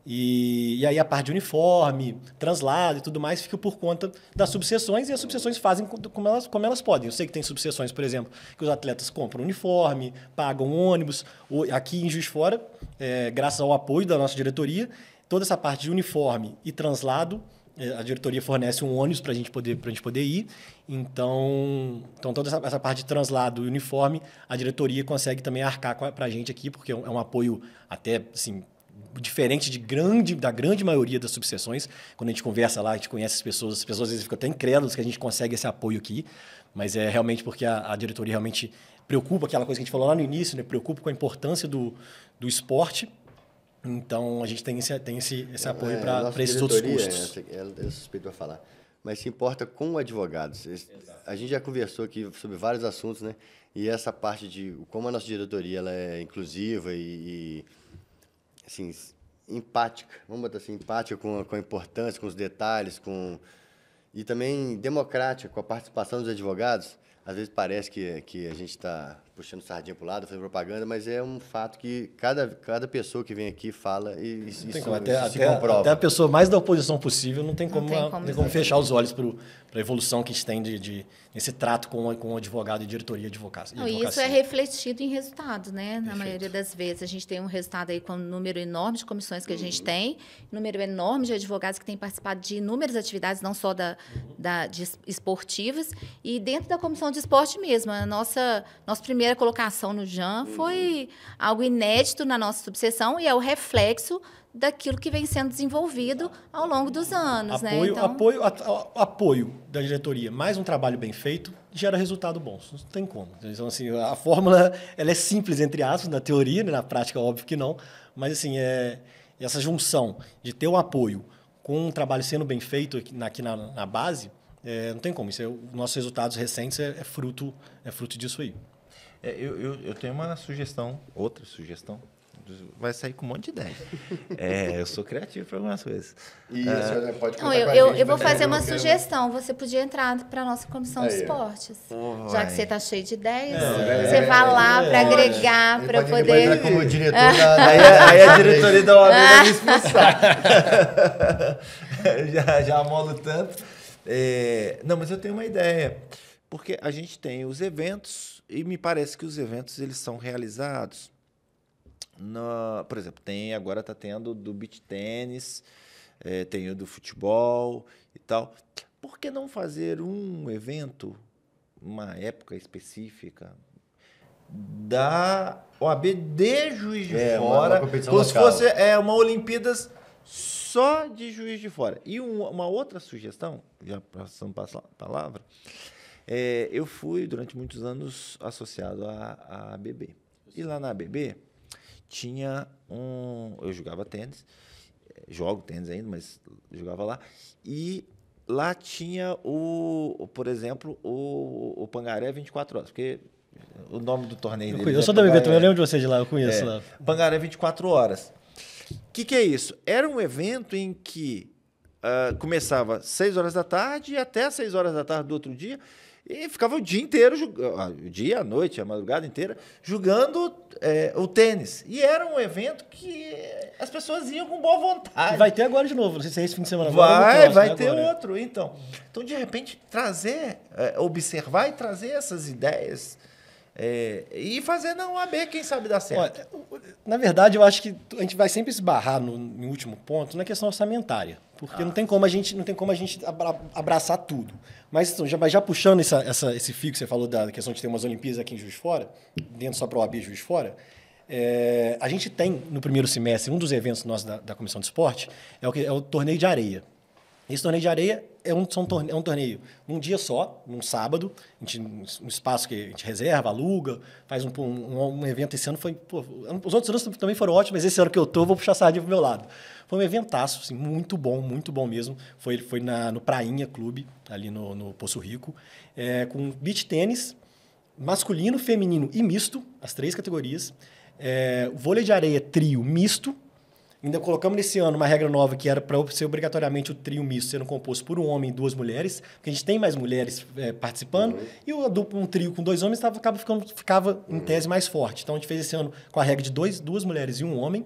E aí a parte de uniforme, translado e tudo mais fica por conta das subseções, e as subseções fazem como elas podem. Eu sei que tem subseções, por exemplo, que os atletas compram uniforme, pagam ônibus. Aqui em Juiz de Fora, graças ao apoio da nossa diretoria, toda essa parte de uniforme e translado, a diretoria fornece um ônibus para a gente poder ir. Então toda essa parte de translado e uniforme, a diretoria consegue também arcar para a gente aqui, porque é um apoio até assim, diferente da grande maioria das subseções. Quando a gente conversa lá, a gente conhece as pessoas às vezes ficam até incrédulas que a gente consegue esse apoio aqui, mas é realmente porque a diretoria realmente preocupa, aquela coisa que a gente falou lá no início, né? Preocupa com a importância do esporte. Então, a gente tem esse apoio para esses outros custos. Eu suspeito para falar. Mas se importa com advogados. A gente já conversou aqui sobre vários assuntos, né? E essa parte de como a nossa diretoria ela é inclusiva e assim, empática. Vamos botar assim, empática com a importância, com os detalhes, e também democrática com a participação dos advogados. Às vezes parece que a gente está puxando sardinha para o lado, fazendo propaganda, mas é um fato que cada pessoa que vem aqui fala e isso se comprova. Até a pessoa mais da oposição possível não tem como fechar os olhos para a evolução que a gente tem nesse trato com o advogado e diretoria de advocacia. E isso é refletido em resultados, né? Na maioria das vezes. A gente tem um resultado aí com um número enorme de comissões que a gente tem, número enorme de advogados que têm participado de inúmeras atividades, não só de esportivas, e dentro da comissão de esporte mesmo. A nossa primeira colocação no JAM foi algo inédito na nossa subseção e é o reflexo daquilo que vem sendo desenvolvido ao longo dos anos. Apoio da diretoria, mais um trabalho bem feito, gera resultado bom. Não tem como. Então, assim, a fórmula ela é simples, entre aspas, na teoria, né? Na prática, óbvio que não. Mas, assim, essa junção de ter um apoio com um trabalho sendo bem feito aqui na base, não tem como. Nossos resultados recentes é fruto disso aí. Eu tenho outra sugestão. Vai sair com um monte de ideia. Eu sou criativo para algumas coisas. E a senhora pode contar eu vou fazer uma sugestão. Você podia entrar para a nossa comissão de esportes. Já que você está cheio de ideias. Você vai lá para agregar, para poder... Pode entrar como diretor aí a diretoria da OAB vai me expulsar. já amolo tanto. Não, mas eu tenho uma ideia. Porque a gente tem os eventos e me parece que os eventos eles são realizados... por exemplo, agora está tendo do beach tênis tem o do futebol e tal. Por que não fazer um evento, uma época específica, da OAB de Juiz de Fora, uma competição como se local. fosse uma Olimpíadas só de Juiz de Fora? E uma outra sugestão, já passando a palavra, eu fui durante muitos anos associado à ABB. E lá na ABB tinha eu jogava tênis, jogo tênis ainda, mas jogava lá, e lá tinha por exemplo, o Pangaré 24 horas, porque o nome do torneio dele. Eu sou da ABB também, eu lembro de você de lá, eu conheço lá. Pangaré 24 horas. O que é isso? Era um evento em que começava às 6 horas da tarde e até às 6 horas da tarde do outro dia, e ficava o dia inteiro, o dia, a noite, a madrugada inteira, jogando o tênis. E era um evento que as pessoas iam com boa vontade. Vai ter agora de novo, não sei se é esse fim de semana agora. Vai ter outro, então. Então, de repente, observar e trazer essas ideias e fazer na UAB, quem sabe dar certo. Olha, na verdade, eu acho que a gente vai sempre esbarrar no último ponto na questão orçamentária, porque não tem como a gente abraçar tudo. Mas então, já puxando esse fio que você falou da questão de ter umas Olimpíadas aqui em Juiz de Fora, dentro só para a OAB Juiz de Fora, a gente tem no primeiro semestre, um dos eventos nossos da Comissão de Esporte é o torneio de areia. Esse torneio de areia é um torneio num dia só, num sábado, um espaço que a gente reserva, aluga, faz um evento. Esse ano foi... Pô, os outros anos também foram ótimos, mas esse ano que eu estou, vou puxar a sardinha para o meu lado. Foi um eventaço, assim, muito bom mesmo. Foi no Prainha Clube, ali no Poço Rico, com beach tênis, masculino, feminino e misto, as 3 categorias. Vôlei de areia trio misto. Ainda colocamos nesse ano uma regra nova que era para ser obrigatoriamente o trio misto sendo composto por um homem e 2 mulheres, porque a gente tem mais mulheres participando, e um trio com 2 homens ficava em tese mais forte. Então a gente fez esse ano com a regra de 2 mulheres e 1 homem,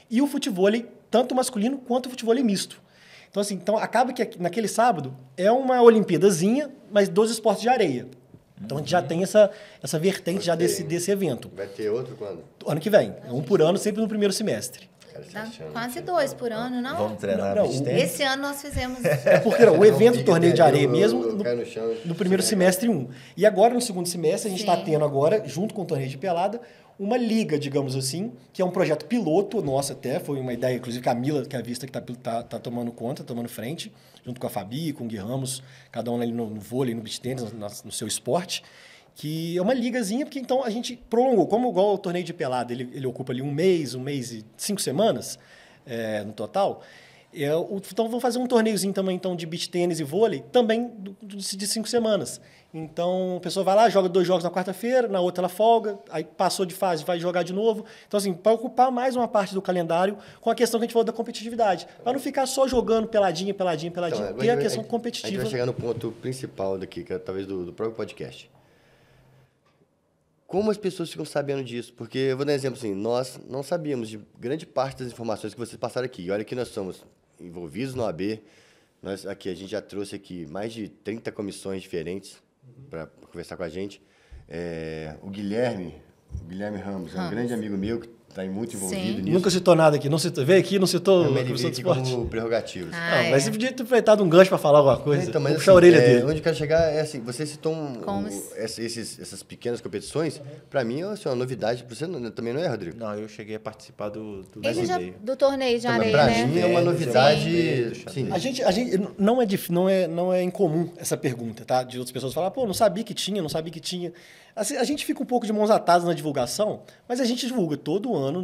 e o futevôlei, tanto masculino quanto o futevôlei misto. Então acaba que naquele sábado é uma Olimpíadazinha, mas 2 esportes de areia. Então a gente já tem essa vertente já desse evento. Vai ter outro quando? Ano que vem. Um por ano, sempre no primeiro semestre. Dá quase 2 por ano, não? Vamos treinar Esse ano nós fizemos... Porque o evento do torneio de areia mesmo, chão, no primeiro semestre 1. E agora, no segundo semestre, a gente está tendo agora, junto com o torneio de pelada, uma liga, digamos assim, que é um projeto piloto nosso até, foi uma ideia, inclusive, que a Mila, que é a Vista, que está tomando conta, tomando frente, junto com a Fabi, com o Gui Ramos, cada um ali no vôlei, no beach tennis, no seu esporte, que é uma ligazinha, porque então a gente prolongou, como igual o torneio de pelada, ele ocupa ali um mês e 5 semanas no total, então vamos fazer um torneiozinho também então, de beach tênis e vôlei, também de 5 semanas. Então, a pessoa vai lá, joga 2 jogos na quarta-feira, na outra ela folga, aí passou de fase, vai jogar de novo. Então, assim, para ocupar mais uma parte do calendário com a questão que a gente falou da competitividade. Para não ficar só jogando peladinha, Então, ter a questão competitiva. A gente vai chegar no ponto principal daqui, que é talvez do próprio podcast. Como as pessoas ficam sabendo disso? Porque, eu vou dar um exemplo assim, nós não sabíamos de grande parte das informações que vocês passaram aqui. E olha que nós somos envolvidos no AB, a gente já trouxe aqui mais de 30 comissões diferentes para conversar com a gente. O Guilherme Ramos, é um grande amigo meu que está muito envolvido nisso. Nunca citou nada aqui, veio aqui, não citou a Comissão de Esporte. Como prerrogativas. Mas você podia ter aproveitado um gancho para falar alguma coisa. Então, mas puxar a orelha dele. Onde eu quero chegar é assim, você citou essas pequenas competições, para mim é uma novidade. Você também não é, Rodrigo? Não, eu cheguei a participar do torneio de areia, pra né? mim é uma novidade. Sim. A gente não é incomum essa pergunta, tá? De outras pessoas falar, não sabia que tinha. Assim, a gente fica um pouco de mãos atadas na divulgação, mas a gente divulga todo ano,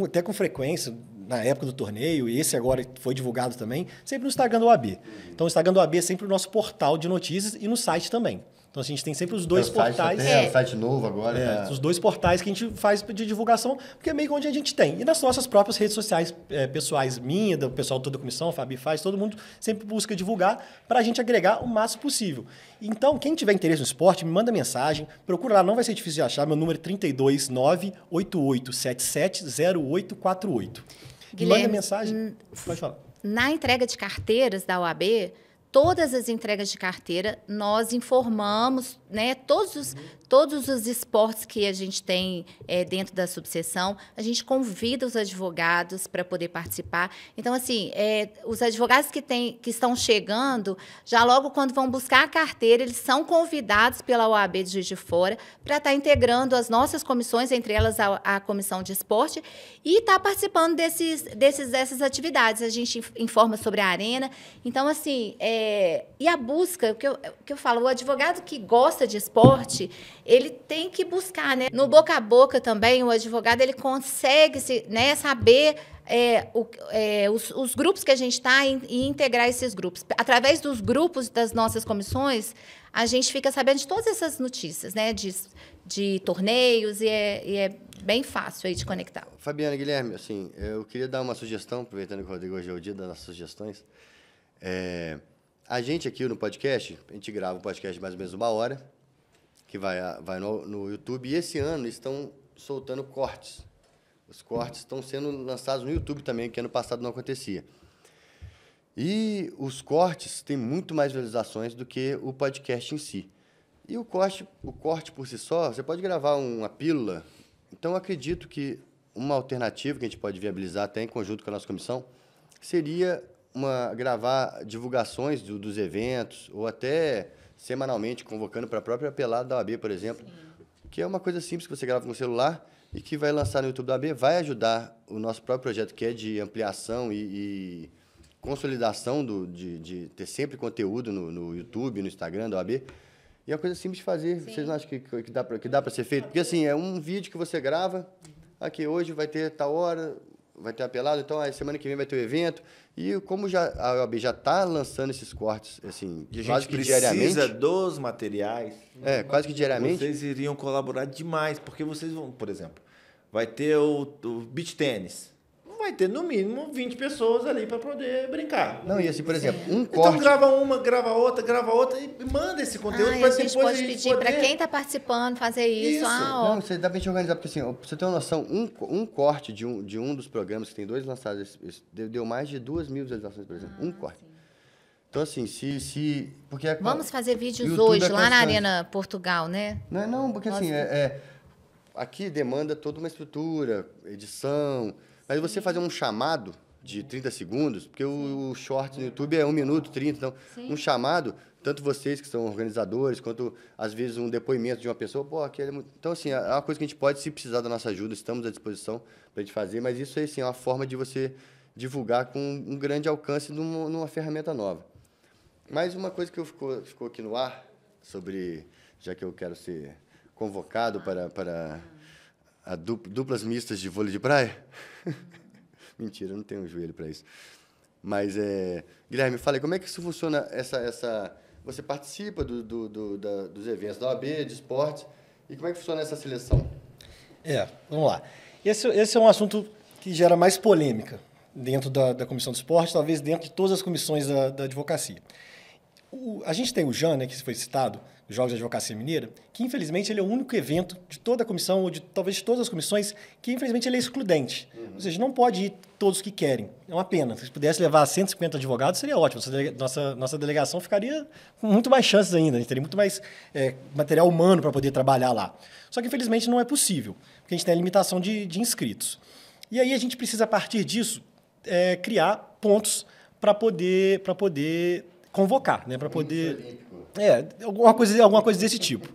até com frequência, na época do torneio, e esse agora foi divulgado também, sempre no Instagram do OAB. Então, o Instagram do OAB é sempre o nosso portal de notícias e no site também. Então, a gente tem sempre os 2 portais. O site novo agora. Os 2 portais que a gente faz de divulgação, porque é meio que onde a gente tem. E nas nossas próprias redes sociais pessoais, minha, do pessoal toda a comissão, a Fabi faz, todo mundo sempre busca divulgar para a gente agregar o máximo possível. Então, quem tiver interesse no esporte, me manda mensagem, procura lá, não vai ser difícil de achar, meu número é 32988770848. Guilherme, manda mensagem, pode falar. Na entrega de carteiras da OAB, todas as entregas de carteira, nós informamos, né, todos todos os esportes que a gente tem dentro da subseção, a gente convida os advogados para poder participar. Então, assim, os advogados que estão chegando, já logo quando vão buscar a carteira, eles são convidados pela OAB de Juiz de Fora para estar integrando as nossas comissões, entre elas a Comissão de Esporte, e estar participando dessas atividades. A gente informa sobre a arena. Então, assim, e a busca, o que eu falo, o advogado que gosta de esporte, ele tem que buscar, né? No boca a boca também, o advogado ele consegue saber os grupos que a gente está e integrar esses grupos. Através dos grupos das nossas comissões, a gente fica sabendo de todas essas notícias, né? De torneios, e é bem fácil aí de conectar. Fabiana, Guilherme, assim, eu queria dar uma sugestão, aproveitando que o Rodrigo hoje é o dia das sugestões. A gente aqui no podcast, a gente grava um podcast de mais ou menos 1 hora, que vai no YouTube, e esse ano estão soltando cortes. Os cortes estão sendo lançados no YouTube também, que ano passado não acontecia. E os cortes têm muito mais visualizações do que o podcast em si. E o corte por si só, você pode gravar uma pílula. Então, eu acredito que uma alternativa que a gente pode viabilizar até em conjunto com a nossa comissão seria gravar divulgações dos eventos, ou até semanalmente convocando para a própria pelada da OAB, por exemplo, que é uma coisa simples que você grava com o celular e que vai lançar no YouTube da OAB, vai ajudar o nosso próprio projeto, que é de ampliação e consolidação de ter sempre conteúdo no YouTube, no Instagram da OAB. E é uma coisa simples de fazer. Sim. Vocês não acham que dá para ser feito? Porque, assim, é um vídeo que você grava, aqui hoje vai ter tal hora, vai ter a pelada, então a semana que vem vai ter o evento. E como a OAB já está lançando esses cortes, assim, e a quase gente que diariamente... precisa dos materiais. Quase que diariamente. Vocês iriam colaborar demais, porque vocês vão, por exemplo, vai ter o beach tênis. Vai ter, no mínimo, 20 pessoas ali para poder brincar. Não, e assim, por exemplo, um corte... Então, grava uma, grava outra e manda esse conteúdo para depois a gente pode pedir para quem está participando fazer isso. Não, você dá para a gente organizar, porque assim, pra você ter uma noção, um corte de um dos programas, que tem 2 lançados, deu mais de 2.000 visualizações, por exemplo. Um corte. Sim. Então, assim, porque... Vamos fazer vídeos hoje, lá na Arena Portugal, né? Não, porque assim, aqui demanda toda uma estrutura, edição... Mas você fazer um chamado de 30 segundos, porque o short no YouTube é 1 minuto, 30, então, sim, um chamado, tanto vocês que são organizadores, quanto, às vezes, um depoimento de uma pessoa, então, assim, é uma coisa que a gente pode, se precisar da nossa ajuda, estamos à disposição para a gente fazer, mas isso aí, assim, é uma forma de você divulgar com um grande alcance numa ferramenta nova. Mais uma coisa que ficou aqui no ar, já que eu quero ser convocado para duplas mistas de vôlei de praia. Mentira, eu não tenho um joelho para isso. Mas, Guilherme, fala aí, como é que isso funciona? Você participa dos eventos da OAB, de esportes, e como é que funciona essa seleção? Vamos lá. Esse é um assunto que gera mais polêmica dentro da Comissão de Esporte, talvez dentro de todas as comissões da advocacia. A gente tem o JAN, né, que foi citado, os Jogos de Advocacia Mineira, que, infelizmente, ele é o único evento de toda a comissão, ou talvez de todas as comissões, que, infelizmente, ele é excludente. Ou seja, não pode ir todos que querem. É uma pena. Se pudesse levar 150 advogados, seria ótimo. Nossa delegação ficaria com muito mais chances ainda. A gente teria muito mais material humano para poder trabalhar lá. Só que, infelizmente, não é possível, porque a gente tem a limitação de inscritos. E aí a gente precisa, a partir disso, criar pontos para poder convocar, né? Para poder... alguma coisa desse tipo.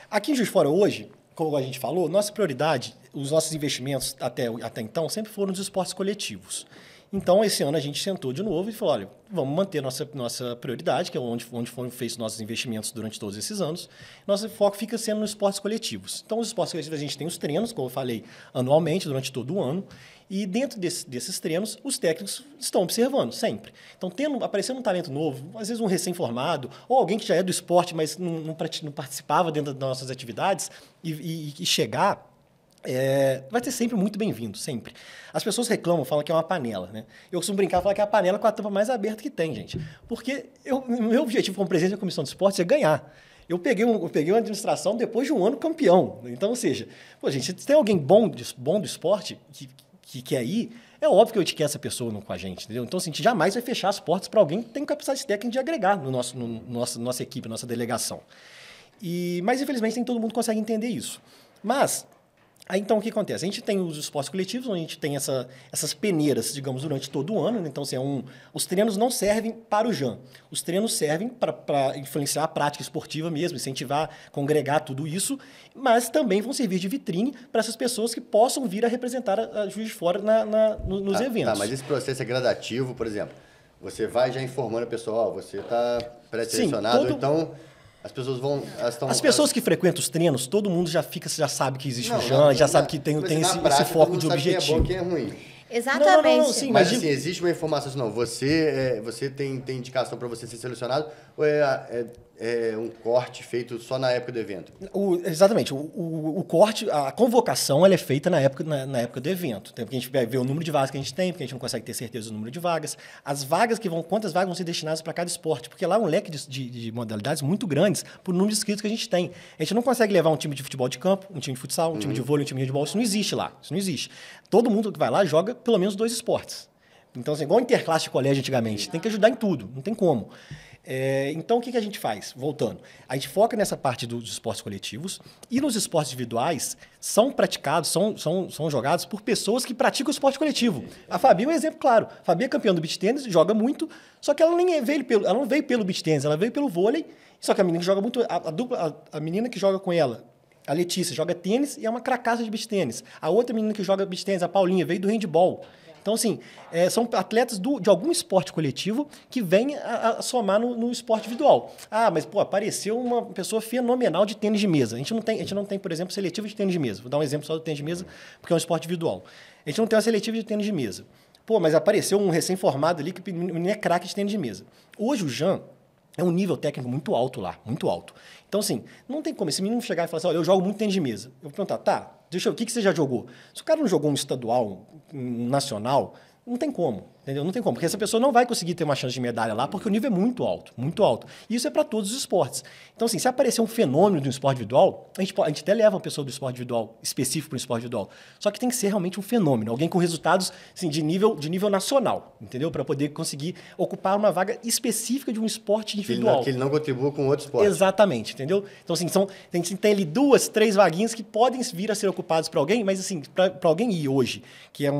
Aqui em Juiz de Fora hoje, como a gente falou, nossa prioridade, os nossos investimentos até então sempre foram nos esportes coletivos. Então, esse ano a gente sentou de novo e falou, olha, vamos manter nossa prioridade, que é onde foram feitos nossos investimentos durante todos esses anos. Nosso foco fica sendo nos esportes coletivos. Então, os esportes coletivos, a gente tem os treinos, como eu falei, anualmente, durante todo o ano. E dentro desses treinos, os técnicos estão observando, sempre. Então, aparecendo um talento novo, às vezes um recém-formado, ou alguém que já é do esporte, mas não participava dentro das nossas atividades, e chegar... vai ser sempre muito bem-vindo, sempre. As pessoas reclamam, falam que é uma panela, né? Eu costumo brincar e falar que é a panela com a tampa mais aberta que tem, gente. Porque meu objetivo como presidente da Comissão de Esportes é ganhar. Eu peguei uma administração depois de um ano campeão. Então, ou seja, gente, se tem alguém bom do esporte que quer ir, é óbvio que a gente quer essa pessoa com a gente, entendeu? Então, assim, a gente jamais vai fechar as portas para alguém que tem capacidade técnica de agregar nossa equipe, nossa delegação. Mas, infelizmente, nem todo mundo consegue entender isso. Mas, aí, então, o que acontece? A gente tem os esportes coletivos, onde a gente tem essas peneiras, digamos, durante todo o ano. Né? Então, assim, os treinos não servem para o JAN. Os treinos servem para influenciar a prática esportiva mesmo, incentivar, congregar tudo isso, mas também vão servir de vitrine para essas pessoas que possam vir a representar a Juiz de Fora nos eventos. Tá, mas esse processo é gradativo, por exemplo. Você vai já informando a pessoa, você está pré-selecionado, então... As pessoas que frequentam os treinos, todo mundo já sabe que existe o JAN, já sabe que tem esse foco de objetivo. Quem é bom, quem é ruim. Exatamente. Sim, mas assim, existe uma informação assim, não, você tem indicação para você ser selecionado ou é um corte feito só na época do evento? Exatamente. O corte, a convocação, ela é feita na época do evento. Porque a gente vê o número de vagas que a gente tem, porque a gente não consegue ter certeza do número de vagas. Quantas vagas vão ser destinadas para cada esporte? Porque lá é um leque de modalidades muito grandes por número de inscritos que a gente tem. A gente não consegue levar um time de futebol de campo, um time de futsal, um time de vôlei, um time de handebol. Isso não existe lá. Isso não existe. Todo mundo que vai lá joga pelo menos 2 esportes. Então, assim, igual interclasse de colégio antigamente, tem que ajudar em tudo, não tem como. Então, o que a gente faz? Voltando, a gente foca nessa parte dos esportes coletivos e nos esportes individuais são praticados, são jogados por pessoas que praticam o esporte coletivo. A Fabi é um exemplo claro. A Fabi é campeã do beach tênis, joga muito, só que ela não veio pelo beach tênis, ela veio pelo vôlei, só que a menina que joga muito, a menina que joga com ela, a Letícia, joga tênis e é uma cracaça de beach tênis. A outra menina que joga beach tênis, a Paulinha, veio do handball. Então, assim, são atletas de algum esporte coletivo que vêm a somar no esporte individual. Ah, mas, apareceu uma pessoa fenomenal de tênis de mesa. A gente não tem, por exemplo, seletiva de tênis de mesa. Vou dar um exemplo só do tênis de mesa, porque é um esporte individual. A gente não tem uma seletiva de tênis de mesa. Mas apareceu um recém-formado ali que o menino é craque de tênis de mesa. Hoje o JAN é um nível técnico muito alto lá, muito alto. Então, assim, não tem como esse menino chegar e falar assim, olha, eu jogo muito tênis de mesa. Eu vou perguntar, tá, deixa eu ver, o que você já jogou? Se o cara não jogou um estadual, um nacional, não tem como, entendeu? Não tem como, porque essa pessoa não vai conseguir ter uma chance de medalha lá, porque o nível é muito alto, muito alto. E isso é para todos os esportes. Então, assim, se aparecer um fenômeno de um esporte individual, a gente até leva uma pessoa do esporte individual, específico para o esporte individual. Só que tem que ser realmente um fenômeno, alguém com resultados assim, de nível nacional, entendeu? Para poder conseguir ocupar uma vaga específica de um esporte individual. Que ele não contribua com outro esporte. Exatamente, entendeu? Então, assim, tem ali 2, 3 vaguinhas que podem vir a ser ocupadas por alguém, mas, assim, para alguém ir hoje, que é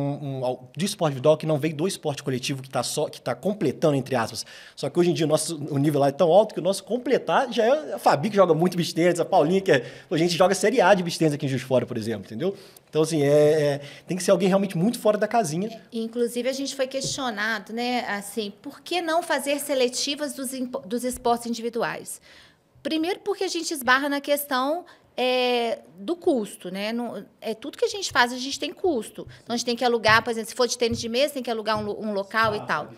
de esporte individual, que não veio do esporte coletivo, que está completando, entre aspas. Só que hoje em dia o nível lá é tão alto que o nosso completar já é a Fabi, que joga muito beach tennis, a Paulinha, a gente joga Série A de beach tennis aqui em Juiz de Fora, por exemplo, entendeu? Então, assim, tem que ser alguém realmente muito fora da casinha. Inclusive, a gente foi questionado, né, assim, por que não fazer seletivas dos esportes individuais? Primeiro, porque a gente esbarra na questão do custo, né? Tudo que a gente faz, a gente tem custo. Então, a gente tem que alugar, por exemplo, se for de tênis de mesa, tem que alugar um local e tal.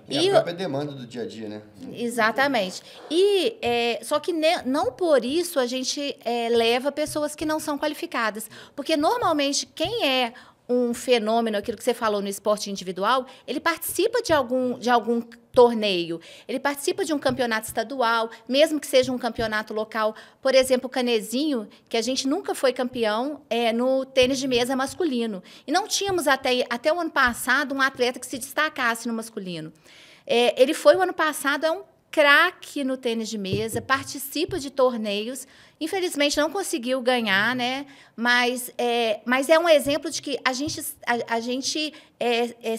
E a própria demanda do dia a dia, né? Exatamente. Só que não por isso a gente leva pessoas que não são qualificadas. Porque, normalmente, quem é um fenômeno, aquilo que você falou no esporte individual, ele participa de algum torneio, ele participa de um campeonato estadual, mesmo que seja um campeonato local. Por exemplo, o Canezinho, que a gente nunca foi campeão no tênis de mesa masculino. E não tínhamos até o ano passado um atleta que se destacasse no masculino. Ele foi o ano passado, é um craque no tênis de mesa, participa de torneios. Infelizmente, não conseguiu ganhar, né? Mas é um exemplo de que a gente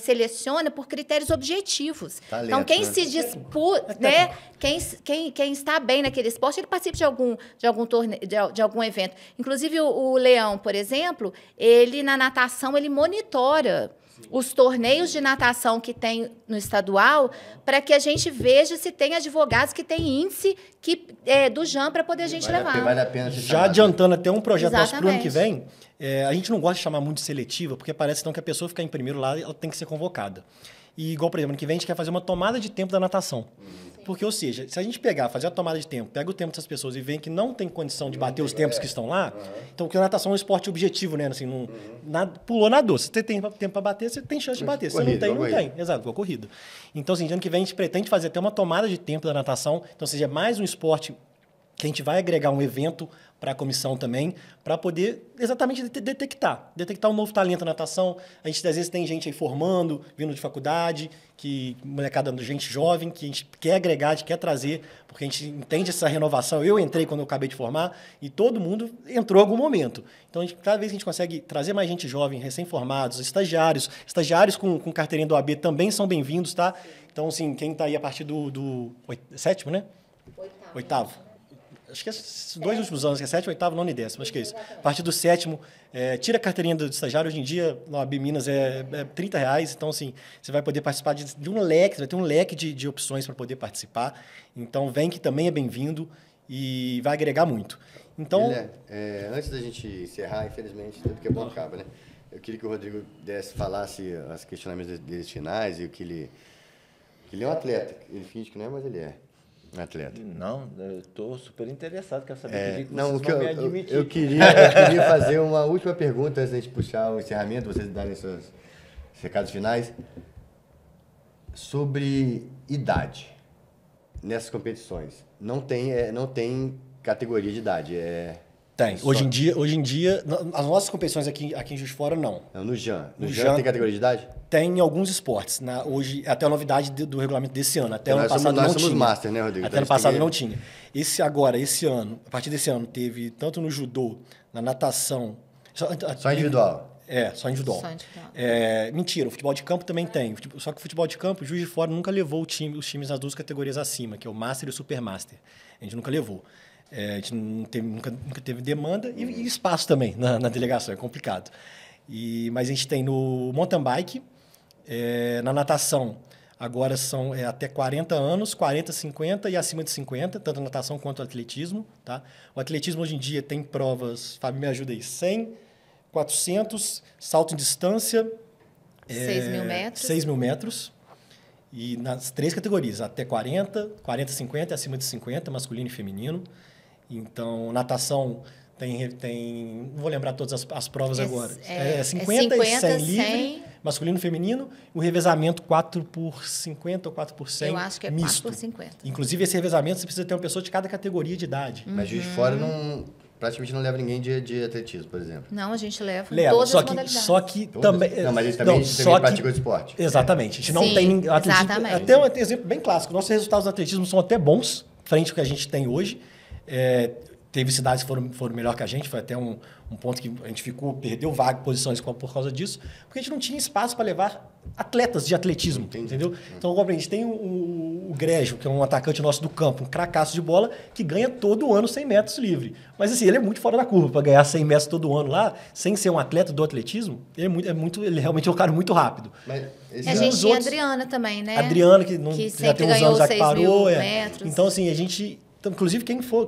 seleciona por critérios objetivos. Talento, então, quem né? se disputa, né? Quem está bem naquele esporte, ele participa de algum torneio, de algum evento. Inclusive, o Leão, por exemplo, ele na natação, ele monitora os torneios de natação que tem no estadual, para que a gente veja se tem advogados que têm índice do JAN para poder a gente levar. Vale a pena Já adiantando até um projeto nosso para o ano que Exatamente. vem, a gente não gosta de chamar muito de seletiva, porque parece então que a pessoa ficar em primeiro lá, ela tem que ser convocada. E igual, por exemplo, ano que vem a gente quer fazer uma tomada de tempo da natação. Porque, ou seja, se a gente fazer a tomada de tempo, pega o tempo dessas pessoas e vê que não tem condição de bater os tempos que estão lá, então, porque a natação é um esporte objetivo, né? Assim, pulou, nadou. Se você tem tempo para bater, você tem chance de bater. Se você não tem, não tem. Exato, igual corrida. Então, assim, ano que vem a gente pretende fazer até uma tomada de tempo da natação, então seja mais um esporte que a gente vai agregar um evento para a comissão também, para poder exatamente detectar um novo talento na natação. A gente, às vezes, tem gente aí formando, vindo de faculdade, molecada, gente jovem, que a gente quer agregar, a gente quer trazer, porque a gente entende essa renovação. Eu entrei quando eu acabei de formar e todo mundo entrou em algum momento. Então, cada vez que a gente consegue trazer mais gente jovem, recém-formados, estagiários com carteirinha do OAB também são bem-vindos, tá? Então, assim, quem está aí a partir do sétimo, né? Oitavo. Acho que esses 2 últimos anos, que é 7º, 8º, 9º e 10º, acho que é isso. A partir do 7º, tira a carteirinha do estagiário. Hoje em dia, na OAB Minas, é R$30. Então, assim, você vai poder participar de um leque, você vai ter um leque de opções para poder participar. Então, vem que também é bem-vindo e vai agregar muito. Então, antes da gente encerrar, infelizmente, tudo que é bom acaba, né? Eu queria que o Rodrigo falasse os questionamentos deles finais e o que ele é um atleta. Ele finge que não é, mas ele é. Atleta. Não, eu estou super interessado, quero saber que vocês não, vão me admitir. Eu queria fazer uma última pergunta antes de a gente puxar o encerramento, vocês darem seus recados finais. Sobre idade nessas competições. Não tem categoria de idade. Tem. Hoje em dia, as nossas competições aqui em Juiz de Fora, não. No JAN. No JAN tem categoria de idade? Tem em alguns esportes. Hoje, até a novidade do regulamento desse ano. Até ano passado nós não somos tinha. master, né, Rodrigo? Até ano passado não tinha. Esse ano, a partir desse ano, teve tanto no judô, na natação... Só individual? Só individual. Mentira, o futebol de campo também tem. Só que o futebol de campo, o Juiz de Fora nunca levou os times nas 2 categorias acima, que é o Master e o Super Master. A gente nunca levou. A gente nunca teve demanda e espaço também na delegação, é complicado. Mas a gente tem no mountain bike, na natação, agora são até 40 anos, 40, 50 e acima de 50, tanto a natação quanto o atletismo. Tá? O atletismo hoje em dia tem provas, Fábio, me ajuda aí, 100, 400, salto em distância... 6.000 metros. 6.000 metros. E nas 3 categorias, até 40, 40, 50 e acima de 50, masculino e feminino. Então, natação tem não vou lembrar todas as provas agora. 50 e 100 livre, masculino e feminino. O revezamento 4x50 ou 4x100 eu acho que é misto. 4x50. Inclusive, esse revezamento você precisa ter uma pessoa de cada categoria de idade. Mas Juiz de Fora praticamente não leva ninguém de atletismo, por exemplo. Não, a gente leva todas as modalidades. Só que também... Não, mas eles também praticam esporte. Exatamente. A gente não tem atletismo. Exatamente. Até um exemplo bem clássico. Nossos resultados no atletismo são até bons, frente ao que a gente tem hoje. Teve cidades que foram melhor que a gente, foi até um ponto que a gente perdeu vaga, posições por causa disso, porque a gente não tinha espaço para levar atletas de atletismo, entendeu? Então, a gente tem o Grégio, que é um atacante nosso do campo, um cracaço de bola, que ganha todo ano 100 metros livre. Mas, assim, ele é muito fora da curva para ganhar 100 metros todo ano lá, sem ser um atleta do atletismo, ele realmente é um cara muito rápido. Mas a gente tinha a Adriana também, né? Adriana, que já tem uns anos já que parou. Metros. Então, assim, a gente... Inclusive, quem for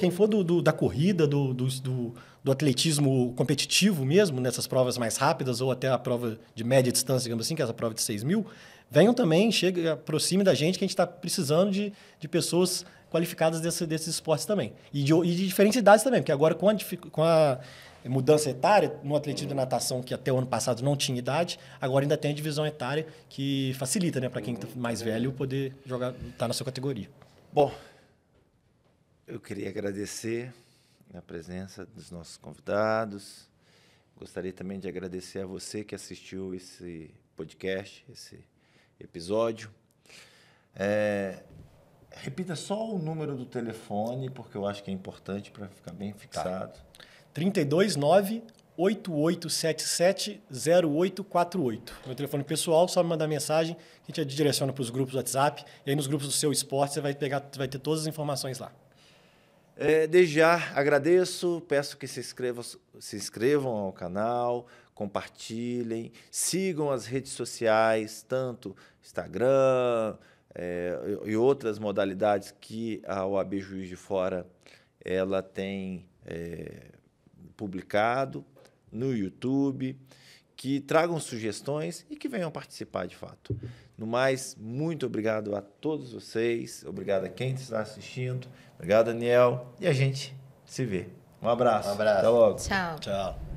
da corrida, do atletismo competitivo mesmo, nessas provas mais rápidas, ou até a prova de média distância, digamos assim, que é essa prova de 6.000, venham também, aproxime da gente, que a gente está precisando de pessoas qualificadas desses esportes também. E de diferentes idades também, porque agora com a mudança etária, no atletismo e natação, que até o ano passado não tinha idade, agora ainda tem a divisão etária, que facilita, né, para quem está mais velho poder estar na sua categoria. Bom, eu queria agradecer a presença dos nossos convidados. Gostaria também de agradecer a você que assistiu esse podcast, esse episódio. Repita só o número do telefone, porque eu acho que é importante para ficar bem fixado. 329-8877-0848. Meu telefone pessoal, só me mandar mensagem, a gente direciona para os grupos do WhatsApp, e aí nos grupos do seu esporte você vai ter todas as informações lá. Desde já agradeço, peço que se inscrevam ao canal, compartilhem, sigam as redes sociais, tanto Instagram e outras modalidades que a OAB Juiz de Fora ela tem publicado no YouTube, que tragam sugestões e que venham participar de fato. No mais, muito obrigado a todos vocês, obrigado a quem está assistindo, obrigado, Daniel, e a gente se vê. Um abraço. Um abraço. Até logo. Tchau. Tchau.